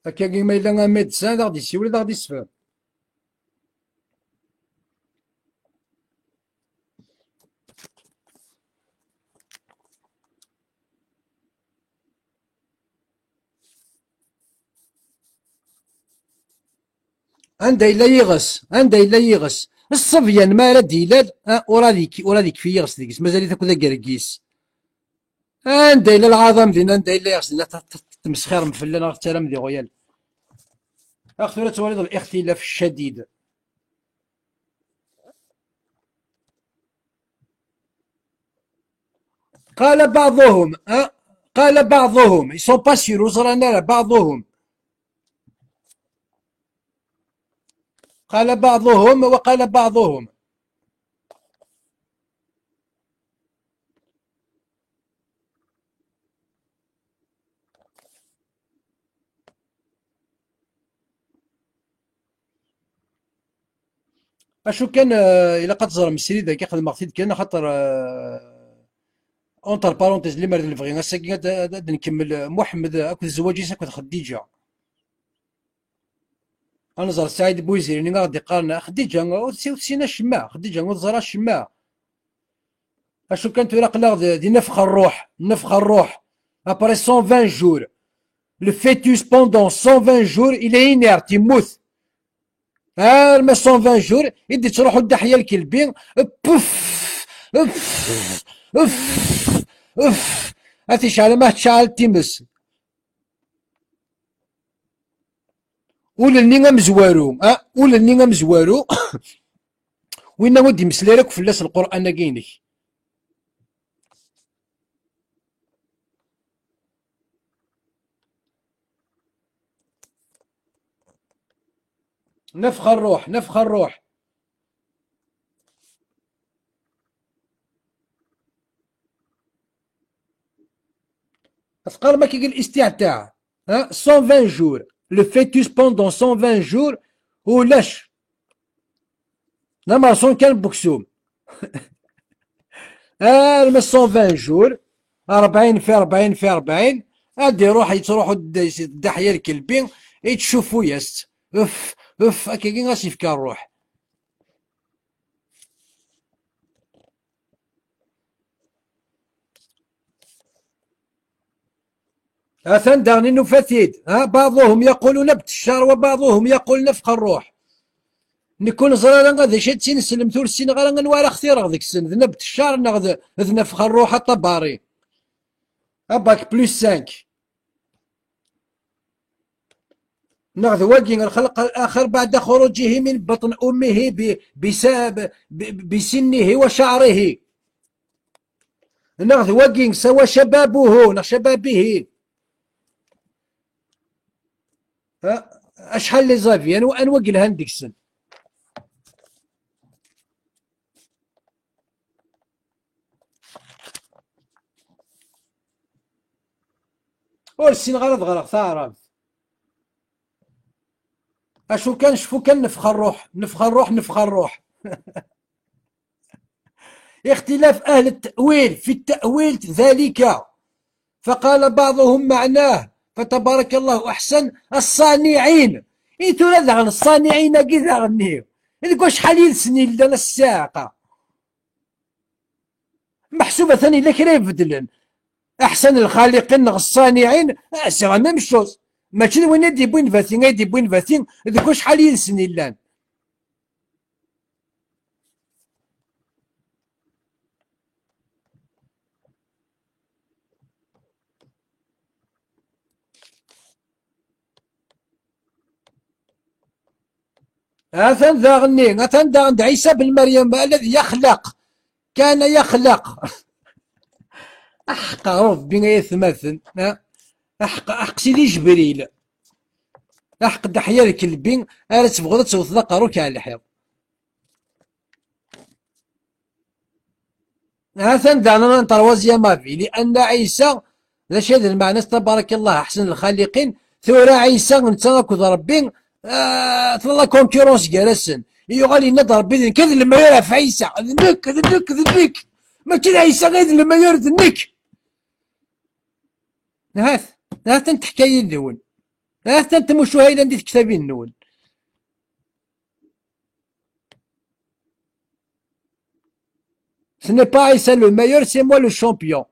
هكا كيما إلا ميدسان غادي يسيولي غادي يسفر. عنده إلا يغس، عنده إلا يغس الصبيان ما راه ديلال وراديك في يغس ديكس مازال تاكل ذا كركيس. عنده إلا العظام دينا عنده إلا يغس دينا تمسخير مفلان راه ترى دي غيال. أخت ولا تولد الاختلاف الشديد. قال بعضهم قال بعضهم يسون با سير وزرانا بعضهم. قال بعضهم وقال بعضهم. اشو كان الا قد تزرم السريد كي خدم مغتيد كان خاطر اونتر بارونتيز اللي مرد نبغي غاساكي نكمل محمد اكو زواجيس اكو خديجه. انا زر سعيد بويزيري غادي قارنا خديجه وسينا الشماع خديجه وزرا الشماع. اشو كانت ولا قلاغ دي نفخ الروح نفخ الروح. ابري 120 جور لو فيتوس بوندون 120 جور الى انيرت يموت. ما 120 جور يدي تروحوا الدحيه الكلبين بوف اوف اوف اوف هاتي شعل ما تشعل تيمس. ولني مزوارو ولني مزوارو وين ودي مسلالك فلاس القران كاينك. نفخ الروح نفخ الروح. أثقال ما كيقول الاستمتاع 120 جور لو فيتوس بوندون 120 جور ولاش لا مارسون كان بوكسوم. 120 جور 40 في 40 في 40 غادي يروح تروحوا الدحيه الكلبين يتشوفوا ياس اف اف هكا كي غاس يفكا الروح. أثن دغني نفتيد بعضهم يقولون بالشر وبعضهم يقول نفخ الروح. نكون زرارا غادي شاد سين سلم ثور السين غالا نوار اختيار غاديك السن ذنب الشار نغذ نفخ الروح الطباري باك بلوس 5 نغذ واقي الخلق الآخر بعد خروجه من بطن أمه بسنه وشعره. نغذ واقي سوى شبابه شبابه. أشحال لي زافيان وأن واقي لهنديك السن. والسين غلط غلط تعرف. اشو كان شفو كان نفخ الروح نفخ الروح نفخ الروح. اختلاف اهل التأويل في التأويل ذلك فقال بعضهم معناه فتبارك الله احسن الصانعين. ايتو لا عن الصانعين كذا غنيو يقول شحال يلسني لنا الساقه محسوبه ثاني لك يبدلن احسن الخالقين الصانعين سي ميم شوز ماشي وين يدي بوين فاتين يدي بوين فاتين يقول شحال يلسني لان. أثن ذا غني أثن ذا عند عيسى بن مريم الذي يخلق كان يخلق أحق ربي يثمثن أحق سيدي جبريل أحق دحيا الكلبين ألا تبغض توث قاروك على الحيض. أثن ذا نطروازيا مافي لأن عيسى ذا شيء المعنى تبارك الله أحسن الخالقين ثورة عيسى نتاكد ربي تلا كونكورونس جالسن يغالي نضر بذن كذا لما يعرف عيسى ذنك ذنك ذنك ما كذا عيسى غير لما يرد ذنك. هاث انت حكاية النون هاث انت مشاهدة عندي كتابين النون. Ce n'est pas Aïssa le meilleur, c'est moi le champion.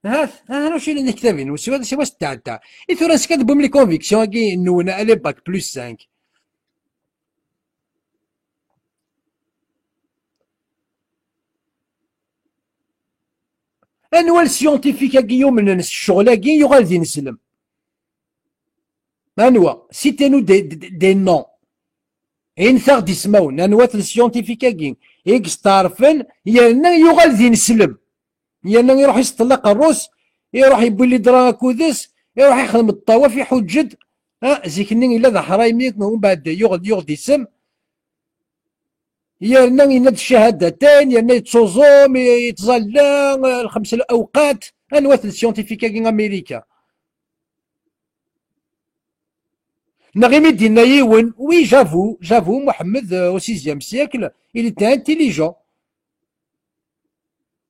انا واش اللي كتابين واش تاع اي ثورا سكاد بوم لي كونفيكسيون كي نونا الي باك بلس 5 انوال السيونتيفيك كي يوم من الشغل كي يغال دي نسلم انوا سيتينو دي نون انثار دي سماون انوات السيونتيفيك كي اكستارفن يانا يغال دي نسلم يانا يروح يستطلق الروس يروح يبوي لي درا كودس يروح يخدم الطواف يحجد زيكني الا ذا حرايميك من بعد يغل يسم يرنا يناد الشهادتين يرنا يتصوزوم يتظلى الخمس الاوقات انوات السيونتيفيكا كي امريكا نغيمي دينا يون وي جافو محمد او 6 سيكل il était intelligent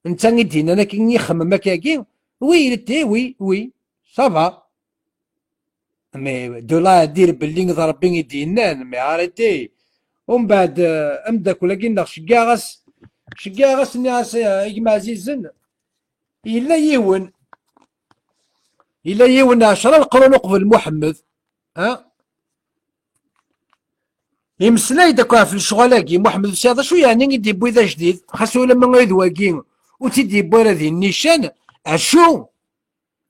انت دينا انا كي يخمم هكاكي وي il était وي صافا مي دو لا دير باللي ضربين يدينان مي عرفتي ومن بعد امداك ولا كي شكاغس الناس يجمع عزيزن إلا يون 10 القرون قبل محمد يمسلاي داك في الشغلاكي محمد سي شو يعني يدي بوي ذا جديد خاصو لما يدواكي وتدي بوي هذه النيشان عشو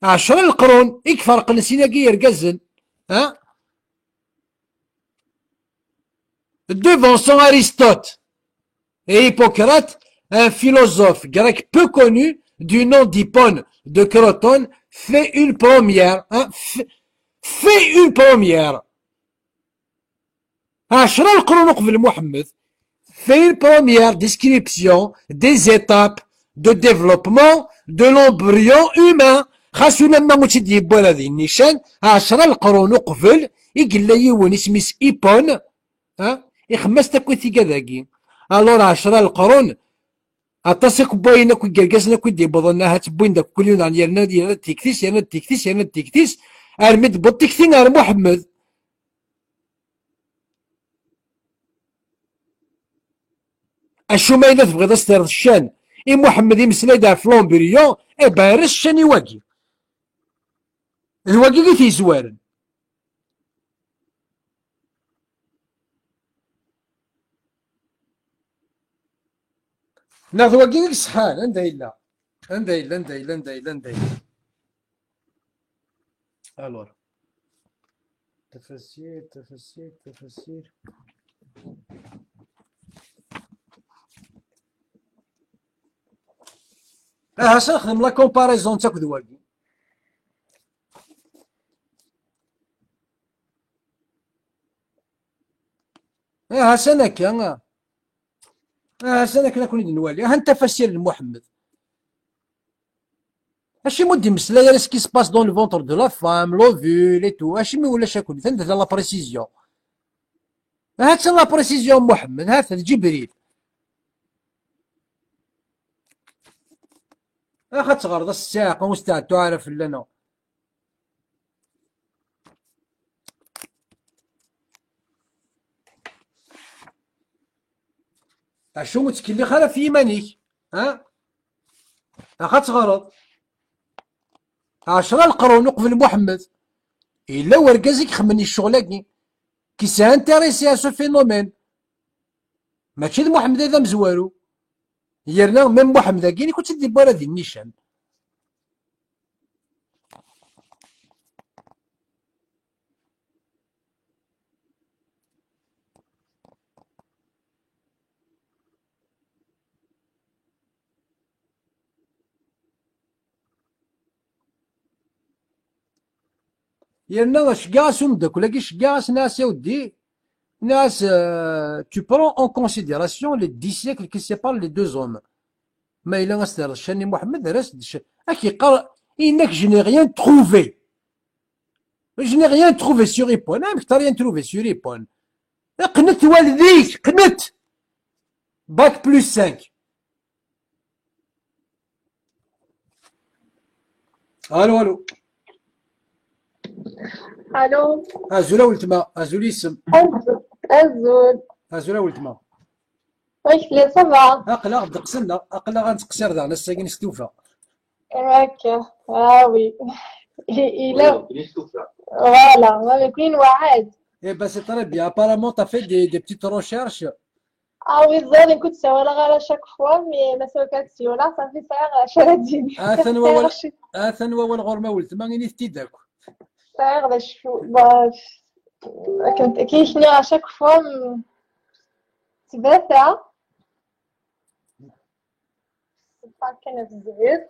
10 القرون يكفرق نسينا كي يركزن devant Aristote et Hippocrate, un philosophe grec peu connu du nom d'Hippone de Crotone fait une première. Fait une première. عشرة القرون قبل محمد fait une première description des étapes de développement de l'embryon humain. خاصو لما متدي بولا ذي النيشان 10 القرون قبل يقول لي يون اسميس إيبون يخمس تاكوثي كذاكي الور 10 القرون اطاسك بوينا كو كركاسنا كو دي بضنا هات بوين داك كل يوم يرنا تيكتيس ارمد بوتيكتين ار محمد اشو ما اذا تبغيض استير الشان اي محمد يمسلاي دا فلومبريون اي بارس الشان يواكي الواكي كي تيزوارن ناخذ واقيك صحان عندها الور تفسير هسا نخدم لا كومباريزون تاك دواكي هسا نكا هسا كنا كون نوالي ها انت تفسير لمحمد اشي مودي مسلايا سكي سباس دون لو فونتر دو لا فام لوفول اي تو اشي مي ولا شاكل ثاني لا بريسيزيون هات لا بريسيزيون محمد هات جبريل اخا تغرض الساعه مستعد تعرف لنا اشو متكلي خلا في يمانيك اخا تغرض 10 القرون قبل محمد الا وركازك خمني الشغلاكي كي سي انتريسي ا سو فينومين ماشي محمد هذا مزوارو يرنا ميم محمد كي كنت تدي بارا دي النيشان يرنا شكاس ومدك ولا كي شكاس ناس يا ودي ناس tu prends en considération les 10 siècles qui séparent les deux hommes ما إلا غاستر الشاني محمد راس اكي قرا انك je n'ai rien trouvé sur Hippone انا كنت rien trouvé sur Hippone قنت والديك قنت باك بلس 5 الو ازولا ولتما ازولي اسم ازولا ولتما واش كلي صافا اقلا غد قسلنا اقلا غنتقصر داغنا الساكن ستوفا هكا. وي. إلا Oui, tout ça. فوالا ما يكون وعاد. Eh ben, c'est très bien. Apparemment, tu as fait des petites recherches. وي الظاهر كنت سوالا غير شاك فوا مي ما سوكاتش ولا صافي صاير شراتيني اثنوا صاير اثنوا والغرمه ولتما غير تيداك. صاير غير شو كنت كيشني على شاك فوا تباتا كان بزاف.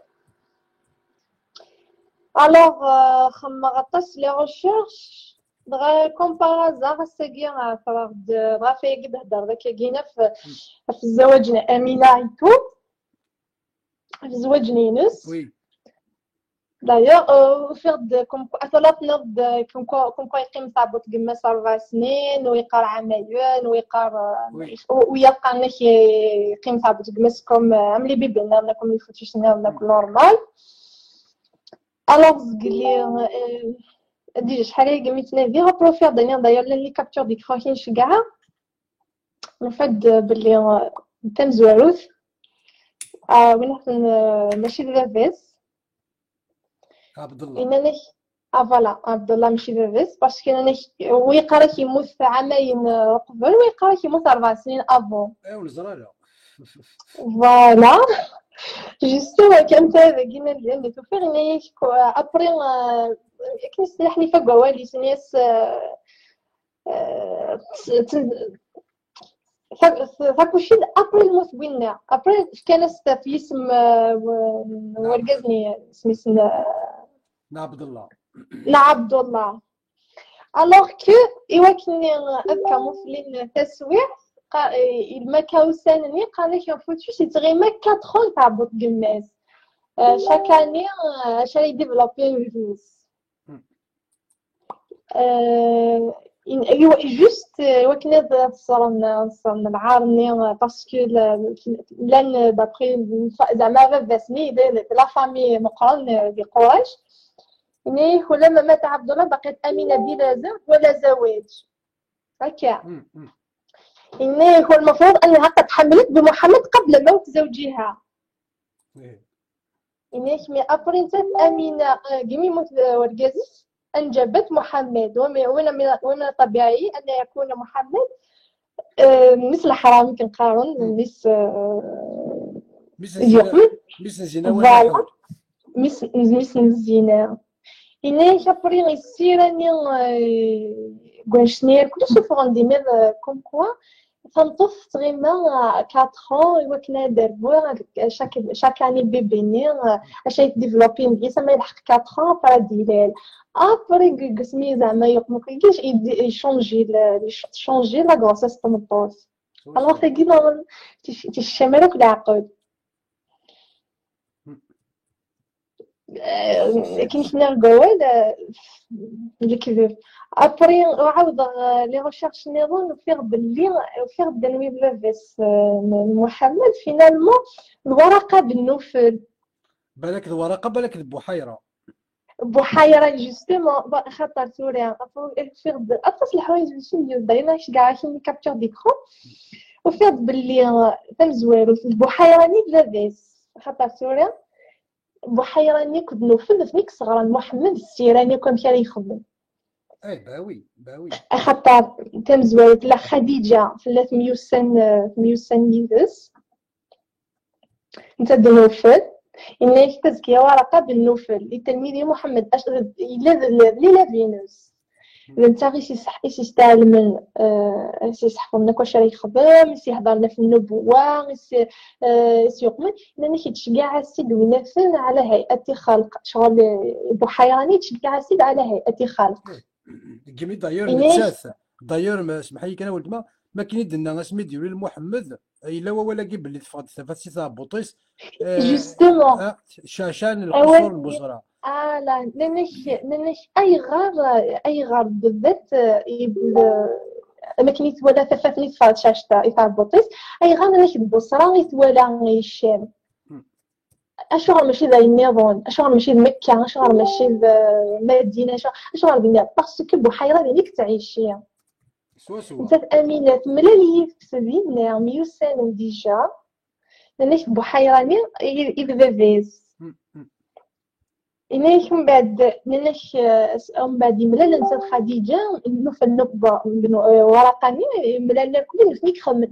الوغ خما غطاس لي ريشيرش دغا كوم بارازار الساكي دغا فيا قد هدر داك كاينه في الزواج امينه عيتو في الزواج نينس. وي دايوغ فيغ كوم اثلاث نض كوم يقيم صابوت قماس 4 سنين ويقار عمايون ويقار وي ويلقى انك يقيم صابوت قماس كوم عملي بيبينا انكم يفوتيشنا ولا نورمال. الوغ قال لي ديجا شحال هي قميتنا فيها بروفير داير لي كابتور ديكرون كاينش كاع نفد باللي تم زواروث وين ماشي لافيس عبد الله. انني فوالا عبد الله ماشي لافيس باسكو انا ويقرا كيموت عامين قبل ويقرا كيموت 4 سنين افون. ايوا الزراله. فوالا جوستو كانت قلنا اللي توفير انايا ابري كنت سلاحني فوق والي سنيس فاكوشي ابري الموت بينا ابري كان في اسم ورقزني سميتنا عبد الله. عبد الله. الوغ كو ايوا كني هكا موصلين تسويع المكاوسانني قال لك فوتو سي تغيما 4 ans تاع قماس chaque année شري ديفلوبي بيزنس جوست وكنا صرنا العارني باسكو لان دابري زعما باسني لا فامي مقرن دي قراش اني ولما مات عبد الله بقيت امينه بلا زوج ولا زواج هكا. اني هو المفروض انها قد حملت بمحمد قبل موت زوجها. إني مي أبرنتت أمينة قمي موت ورقازيس أنجبت محمد ومن الطبيعي أن يكون محمد مثل حرام كنقارن مثل الزنا ولا حول. مثل الزنا. إني شابرين يصير أني قنشنير كلشي فغندي مير كوم كوا تنطف تغيما 4 ans وكنا داربوا chaque année bébé né عشان يديفلوبي مديسه ما يلحق 4 ans باراديليل ابري قسمي زعما يقمك كيش يشونجي لا غروسيس طمطوس. الوغ تاكي نورمال تشمالك العقد كاين نرقوال الكذب ابري وعاود لي ريشيرش نيرون فيغ باللي فيغ دنوي بلافيس محمد فينالمون الورقه بالنوفل بالك الورقه بالك البحيره جوستومون خاطر سوريا فيغ اطلس الحوايج ماشي دايما كاع شي كابتور ديكرون وفيغ باللي تم زوارو في البحيره ني بلافيس خاطر سوريا بحيراني كنت نوفل فيك صغرا محمد السيراني كان كان يخدم اي باوي خاطر تم زوارت لا خديجه في 300 نيفس انت دنوفل إني تزكية ورقة بالنوفل لتلميذي محمد إلا فينوس إذا نتا غير يستعلم يسحفو لنا واش راه يخدم يهضر لنا في النبوة يقمن إنني كيتشجع السيد وينفذ على هيئة خلق شغل بحيراني تشجع السيد على هيئة خلق كمي داير نتساس داير اسمح لي كان ولد ما كاين يدنا اسمي ديالو محمد الا ولا كيب اللي تفقد تفاسي تاع بوطيس جوستومون شاشان القصور البصره لا ننش اي غار بالذات ما كاين يتولى ثفافني تفاد شاشتا تاع بوطيس اي غار ننش البصره يتولى الشام اشغل ماشي ذا النظام اشغل ماشي مكه اشغل ماشي المدينه اشغل بنا باسكو بحيره ديك تعيشي انت امينه ملالي في سبيل ميوسان ديجا ننش بحيراني اذا فيز إناك من بعد يملا الإنسان خديجة نوفل نبا ورقاني ملا كل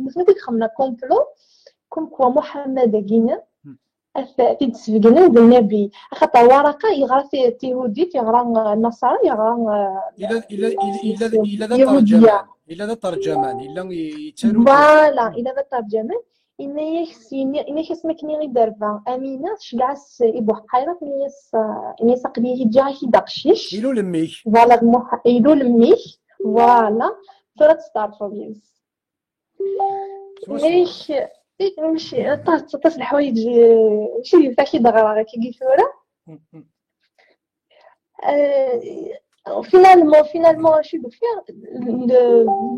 نفنيك خمنا كومبلو كوم كوا محمد كينا في تسفقنا بالنبي خاطر ورقة يغرى في تيهوديت يغرى النصارى يغرى إلا ذا يهودية ترجمان إلا ذا ترجمان إلا يتسالو فوالا إلا ذا ترجمان إناك اسمك نيغي دربا أمينة شقعس إبو حقيرة إنيس قديه جاهي دقشيش إلو لميك فوالا إلو لميك فوالا ثلاث ستار فوبيز إناك ماشي تصل الحوايج ماشي تاكي دغرا كي ثورة فينالمون شو بفير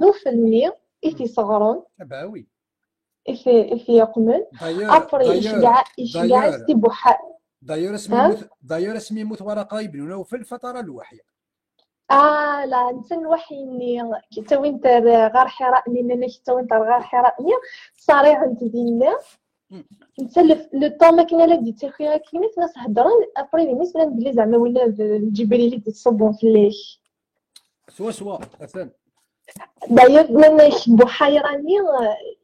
نوفلني إتي صغرون باوي في يقمن ابري يشقع يستبو حق داير اسمي موت ورقة ابن نوفل الفترة الوحية لا نسن الوحي اني توي انت غير حرقني انا توي انت غير حرقني صاري عند دينا نسلف لو طون ما كنا لا ديت خويا كيما ناس هضران ابري بالنسبه بلي زعما ولا الجبريل اللي تصبون في الليل سوا اثن داير من يحبوا حيراني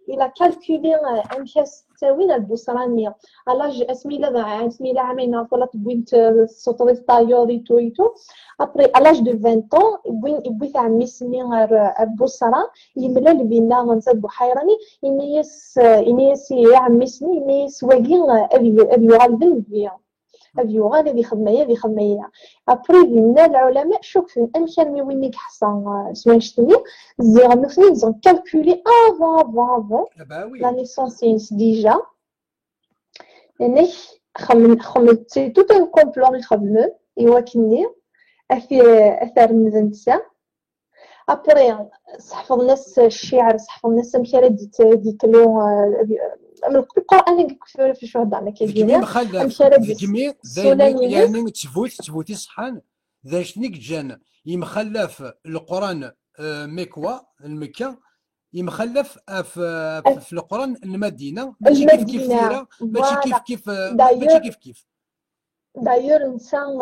الى كالكولي امكاس تساوي البصرانيه الاج اسمي لا اسمي لا عامين ولا بوينت سوطري ستايوري تويتو ابري الاج دو 20 طون بوين عمي سمي البصره يملا لبينا نسبو حيراني انيس يا عمي سمي انيس واقي ابي غالبن بيا أبيو غادي خدمية أبري دينا العلماء شوف أمكان مي وينيك حصان سوين شتني زيغ نفني زون كالكولي افون لا نيسونس ديجا لأنك خمت سي توت ان كومبلون يخدمو يواكني أثار نذنسا أبري صحفظ الناس الشعر صحفظ الناس أمكان ديتلو من القرآن في الشهداء أنا كيجيني ذكمي يعني تفوتي صحان ذا شنيك جان يمخلف القرآن مكوى المكة يمخلف في القرآن المدينة ماشي كيف كيف ماشي كيف داير انسان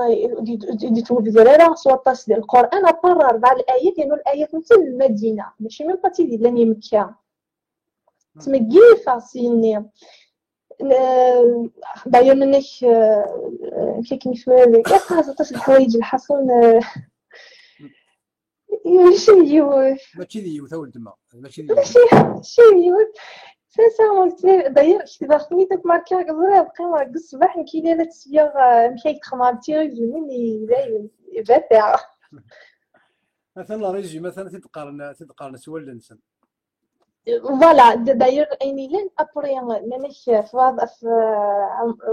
دي توفيرا سواطاس ديال القرآن أبار 4 الآيات يعني الآيات مثل المدينة ماشي من قتي ديال مكة تمجي فاسيني داير منك كيف هذاك خاصة الحوايج الحصون ماشي ديوث ولد ما ماشي ديوث سانسيرمون داير اختبارتني داك ماركا غزوره بقى الصباح كاينه لا تسيا مشيت تخمر تيريزومي باتع مثلا ريزي مثلا تتقارن سوال الانسان فوالا داير اينيلين ابري مانيش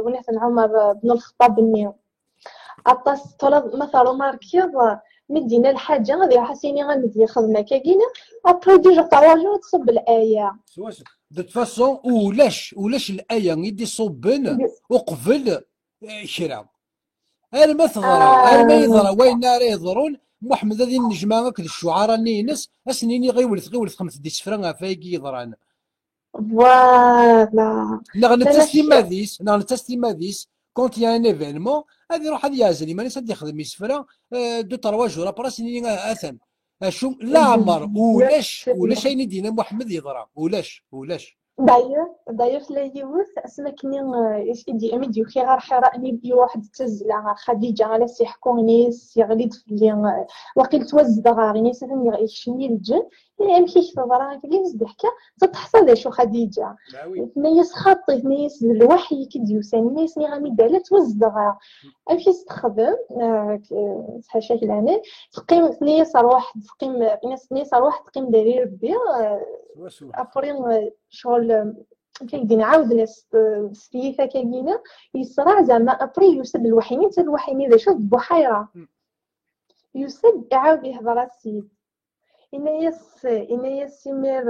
ونحن عمر بن الخطاب النيو اطاس طلب مثلا ماركيض مدينا الحاجه غادي حاسيني غندير خدمه كاينه ابري ديجا طواجو تصب الايه دو فاسون ولاش الايه يدي صوبن وقبل كرا ما تضرى ما يضرى وين نار يضرون محمد هذه النجمه هكا الشعراء نينس اسنيني غيولث 5 ديس فران فايكي يضران فوالا نغنتستي ماديس كونت يا ان ايفينمون هذه يروح هذه يعزل ماني صدق يخدم يسفرا دو تروا جور ابرا سنين اثن شو لا عمر ولاش اين دينا محمد يضرى ولاش داير لايوث اسمكني يدي امديو كي غير حرقني بي واحد تزلا خديجه على سيحكون نيس يغليد في اللي وقيل توزد غير نيس يشني الجن يعني امشي تضرا كي نزدحكا تتحصل شو خديجه نيس خاطي نيس الوحي كديوسان نيس ني غامي داله توزد غير امشي تخدم حاشاك لهنا تقيم نيس روح تقيم نيس روح تقيم داير ربي افرين شغل كيدير عاود ناس سفيفه كاينه يصرع زعما ابري يوسد الوحيين حتى الوحيين اذا شوف بحيره يوسد يعاود يهضر السيد إنايس يمير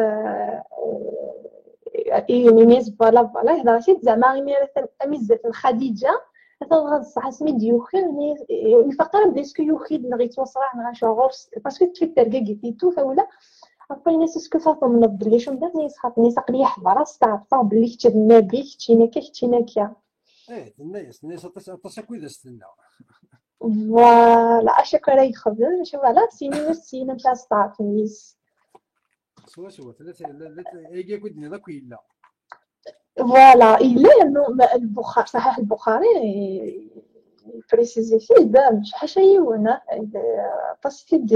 إنايس فوالا يهضر السيد زعما يمير أميزة خديجة مثلا غنصح سميت يوخي يفكر بليسكو يوخي نغيت وصرع نغا غورس باسكو تفكر كاكي تو فولا après الناس كيفاش من الدلي شو بدات نيس خاطر نيس قلي حضره استعرفها بلي كتب النبي كتينا كتينا كيا الناس اتصل كويس استنى فوالا اشاك راه يخدم شوف على سيني نسينا مشى ستارت نيس سوا ثلاثة هي كنت نضاك إلا فوالا الا انه البخاري صحيح البخاري بريسيزي فيه دا شحال يونا طاستي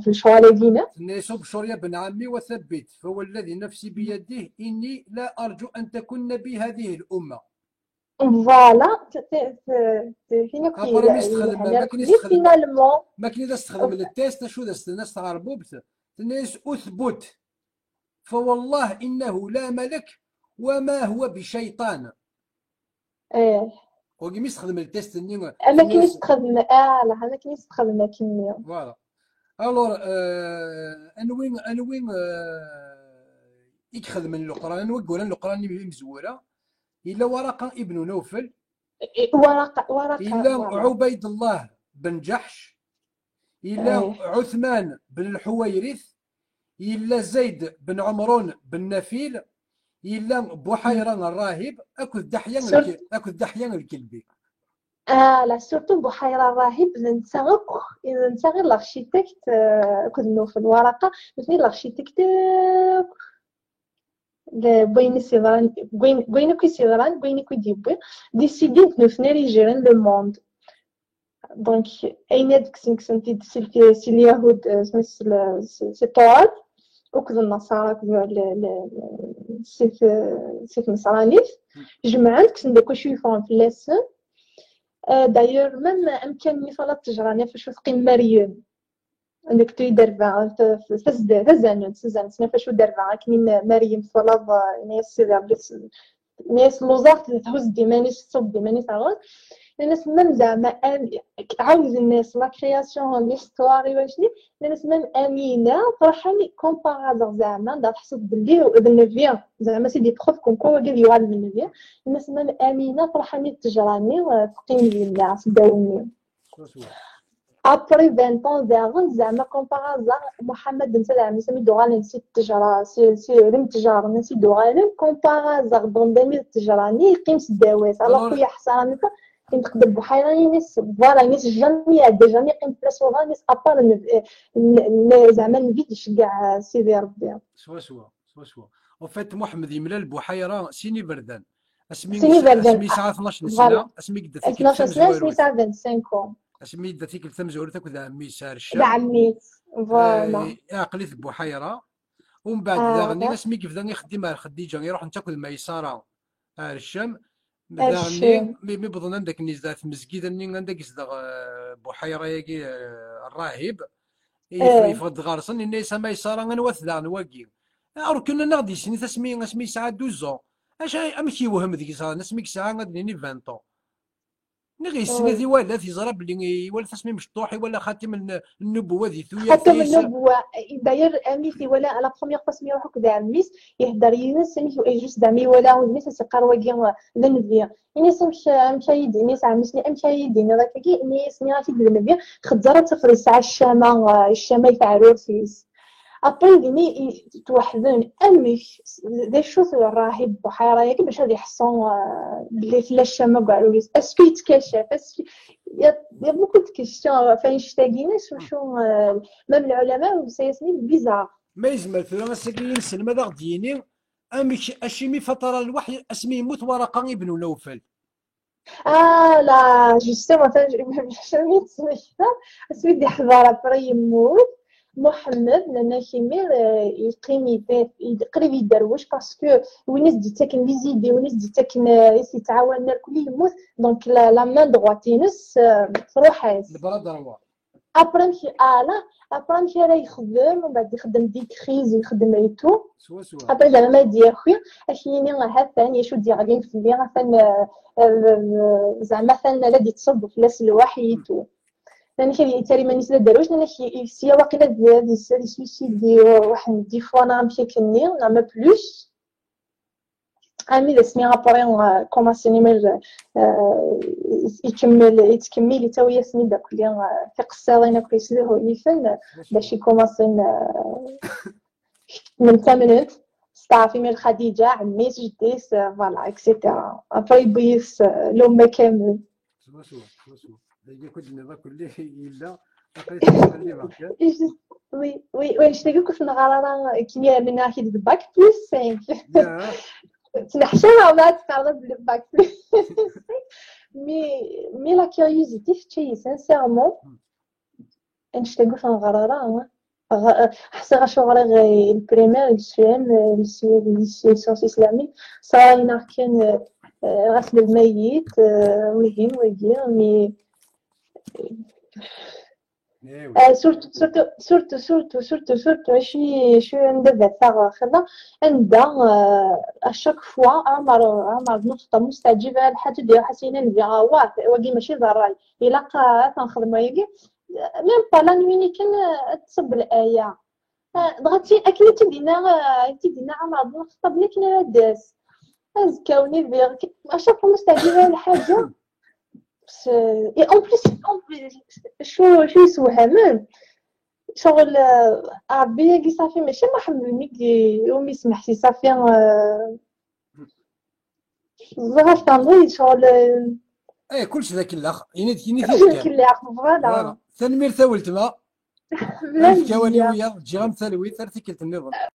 في الشوالي دينا الناس بشرية بن عمي وثبت فهو الذي نفسي بيده إني لا أرجو أن تكون بهذه الأمة. فوالا فينا أبرا كاين ما يستخدم يعني ما راك كاين لي يستخدم فينالمون ما كاين يستخدم التيست شو دست الناس تعربوا الناس أثبت فوالله إنه لا ملك وما هو بشيطان. ايه وقيم يستخدم التيست اما كاين الناس. يستخدم لا اما كاين يستخدم كيمياء فوالا الور انوين يخدم القران وقولا القران مزوره الا ورقه ابن نوفل ورقه الا فوالا عبيد الله بن جحش الا ايه عثمان بن الحويرث الا زيد بن عمرون بن نفيل الا بحيرة الراهب اكد دحيان الكلبي. لا سورتو بحيرة الراهب ننسى غير الارشيتكت كنا في الورقة مثل الارشيتكت بوين السيدران بوين كي سيدران بوين كي ديبوي ديسيديت نفنا ريجيرين لو موند دونك أين هاديك سنتي سي اليهود سي التوراة وكذا النصارى كذا سيف نصراني جمعان كسن داك واش يفهم في اللسن داير ميم امكانيه فلا تجراني فاش تقيم مريم عندك تيدربا تزانت فاش دربا كاين مريم فلا ناس ناس لوزارت تهز ديمانيش تصب ديمانيش عاود الناس ميم زعما عاود الناس لا كرياسيون ليستواري واشني الناس ميم امينه فرحاني كومبارازور زعما دا تحسب بلي بالنفيان زعما سي دي بروف كونكور قال يوعد بالنفيان الناس ميم امينه فرحاني تجراني وتقيم لي الناس داوني ابري 20 طون داغن زعما كومبارازور محمد بن سلام سمي دوغال نسي التجاره سي رم تجاره نسي دوغال كومبارازور دون 2000 تجراني يقيم سداوات على خويا حسان كنت تقدر بحيرة ناس فوالا ناس جامي ديجا يقيم بلاص وغا ناس ابار زعما نفيدش كاع سيدي ربي سوا وفات محمد يملا البحيره سيني بردان سيني بردان اسمي ساعه 12 فوالا سنه اسمي قد فيك 12 سنة سمي الثمزوروت ساعة 25 اسمي قد فيك الثمزوروت كذا عمي سار كاع الشام عميت فوالا عقليت بحيره ومن بعد داغني اسمي كيف داغني خديم على خديجه يروح نتاكل ميساره الشام داغني الشام مي بظن عندك نزات مسجد اني عندك يصدق بحيره يجي الراهب يفرض غارسن الناس ميساره نوث داغن واقي كنا نغدي سني اسمي ساعه 12 اش امشي وهم ذيك ساعه نسميك ساعه غادي 20 طون نغي السنة ذي ولا تيزرى بلي ولا تسمي مشطوحي ولا خاتم النبوة ذي ثويا خاتم فيس. النبوة داير اميتي ولا على بروميير فوا سمي روحو كدا عميس يهدر ينس سميتو جوست دامي ولا ونيس سيقار واكي لنبيا نيس مشايد نيس عميسني مشايد راكي نيس غاتي لنبيا خدزرة تفري الساعة الشامة يفعلوا فيس ابري ديني توحدون امش دي شوف الراهب بحيرة ياكي باش غادي يحصون بلي فلا الشامة كاع لوليس اسكو يتكشف اسكو يا بوكو دو كيستيون فاين شتاقيناش وشو مام العلماء سياسني بيزار ما يزمر في غاسكي ينسل ماذا غديني امش اشيمي فترة الوحي اسمي يموت ورقة ابن نوفل. لا جوستومون شنو سميتها اسمي حضر ابري يموت محمد لان كيمير يقيم قريب يدروش باسكو وناس دي تاكن لي زيدي وناس دي تاكن يتعاون الكل يموت دونك لا مان دغواتينس تروح البرادر هو ابري لا ابري راه يخدم ومن بعد يخدم دي كريز يخدم ايتو سوا ابري زعما ما دير خويا اشيني هافان يشو ديالين في اللي غافان زعما مثلا لا دي تصب في لاس الوحيد لان كاين تاري ما نسلا داروش لان سي واقيلا دي سويسيد دي واحد دي فوا انا مشي كني ما بلوس عامل اسمي ابري كوماسيني مال يتكمل حتى هي سميده كلي في قصارين كيسلوه يفن باش يكوماسين من 8 ستافي من خديجه عميس جديس فوالا اكسيتيرا ابري بيس لو ما كامل غسوا هي كنت نبغى كله إلا أقل اللي باك Et oui, oui, oui, je t'ai dit que c'est un qui est maintenant qui est de bac plus 5. يا Tu n'as jamais parlé de bac plus 5. Mais la curiosité, sincèrement, je t'ai dit que c'est un حسن شغل البريمير السياسة الإسلامية صار كان غسل الميت ويهين ويجي مي سورتو شي ندبع ثاغ خلا عندها اشاك فوا عمر نقطة مستعجبة الحاجة ديال حسينا نبيعها واقي ماشي ضراي إلا تنخدم ويجي ميم با لا نويني كان تصب الآية بغاتي أكيد تدينا عمر نقطة بلي كنا داس أزكاوني بيغ اشاك فوا مستعجبة الحاجة et en plus شو يسوهمن شغل عربية كي صافي ماشي ما حملني كي يوم يسمح سي صافي بزاف تنضي شغل ايه كلشي ذاك الاخ يني كلي عقل فوالا ثاني مير ثاولت ما بلا الكوالي مزيان ويا تجي غنسالوي ثار تيكلت النظام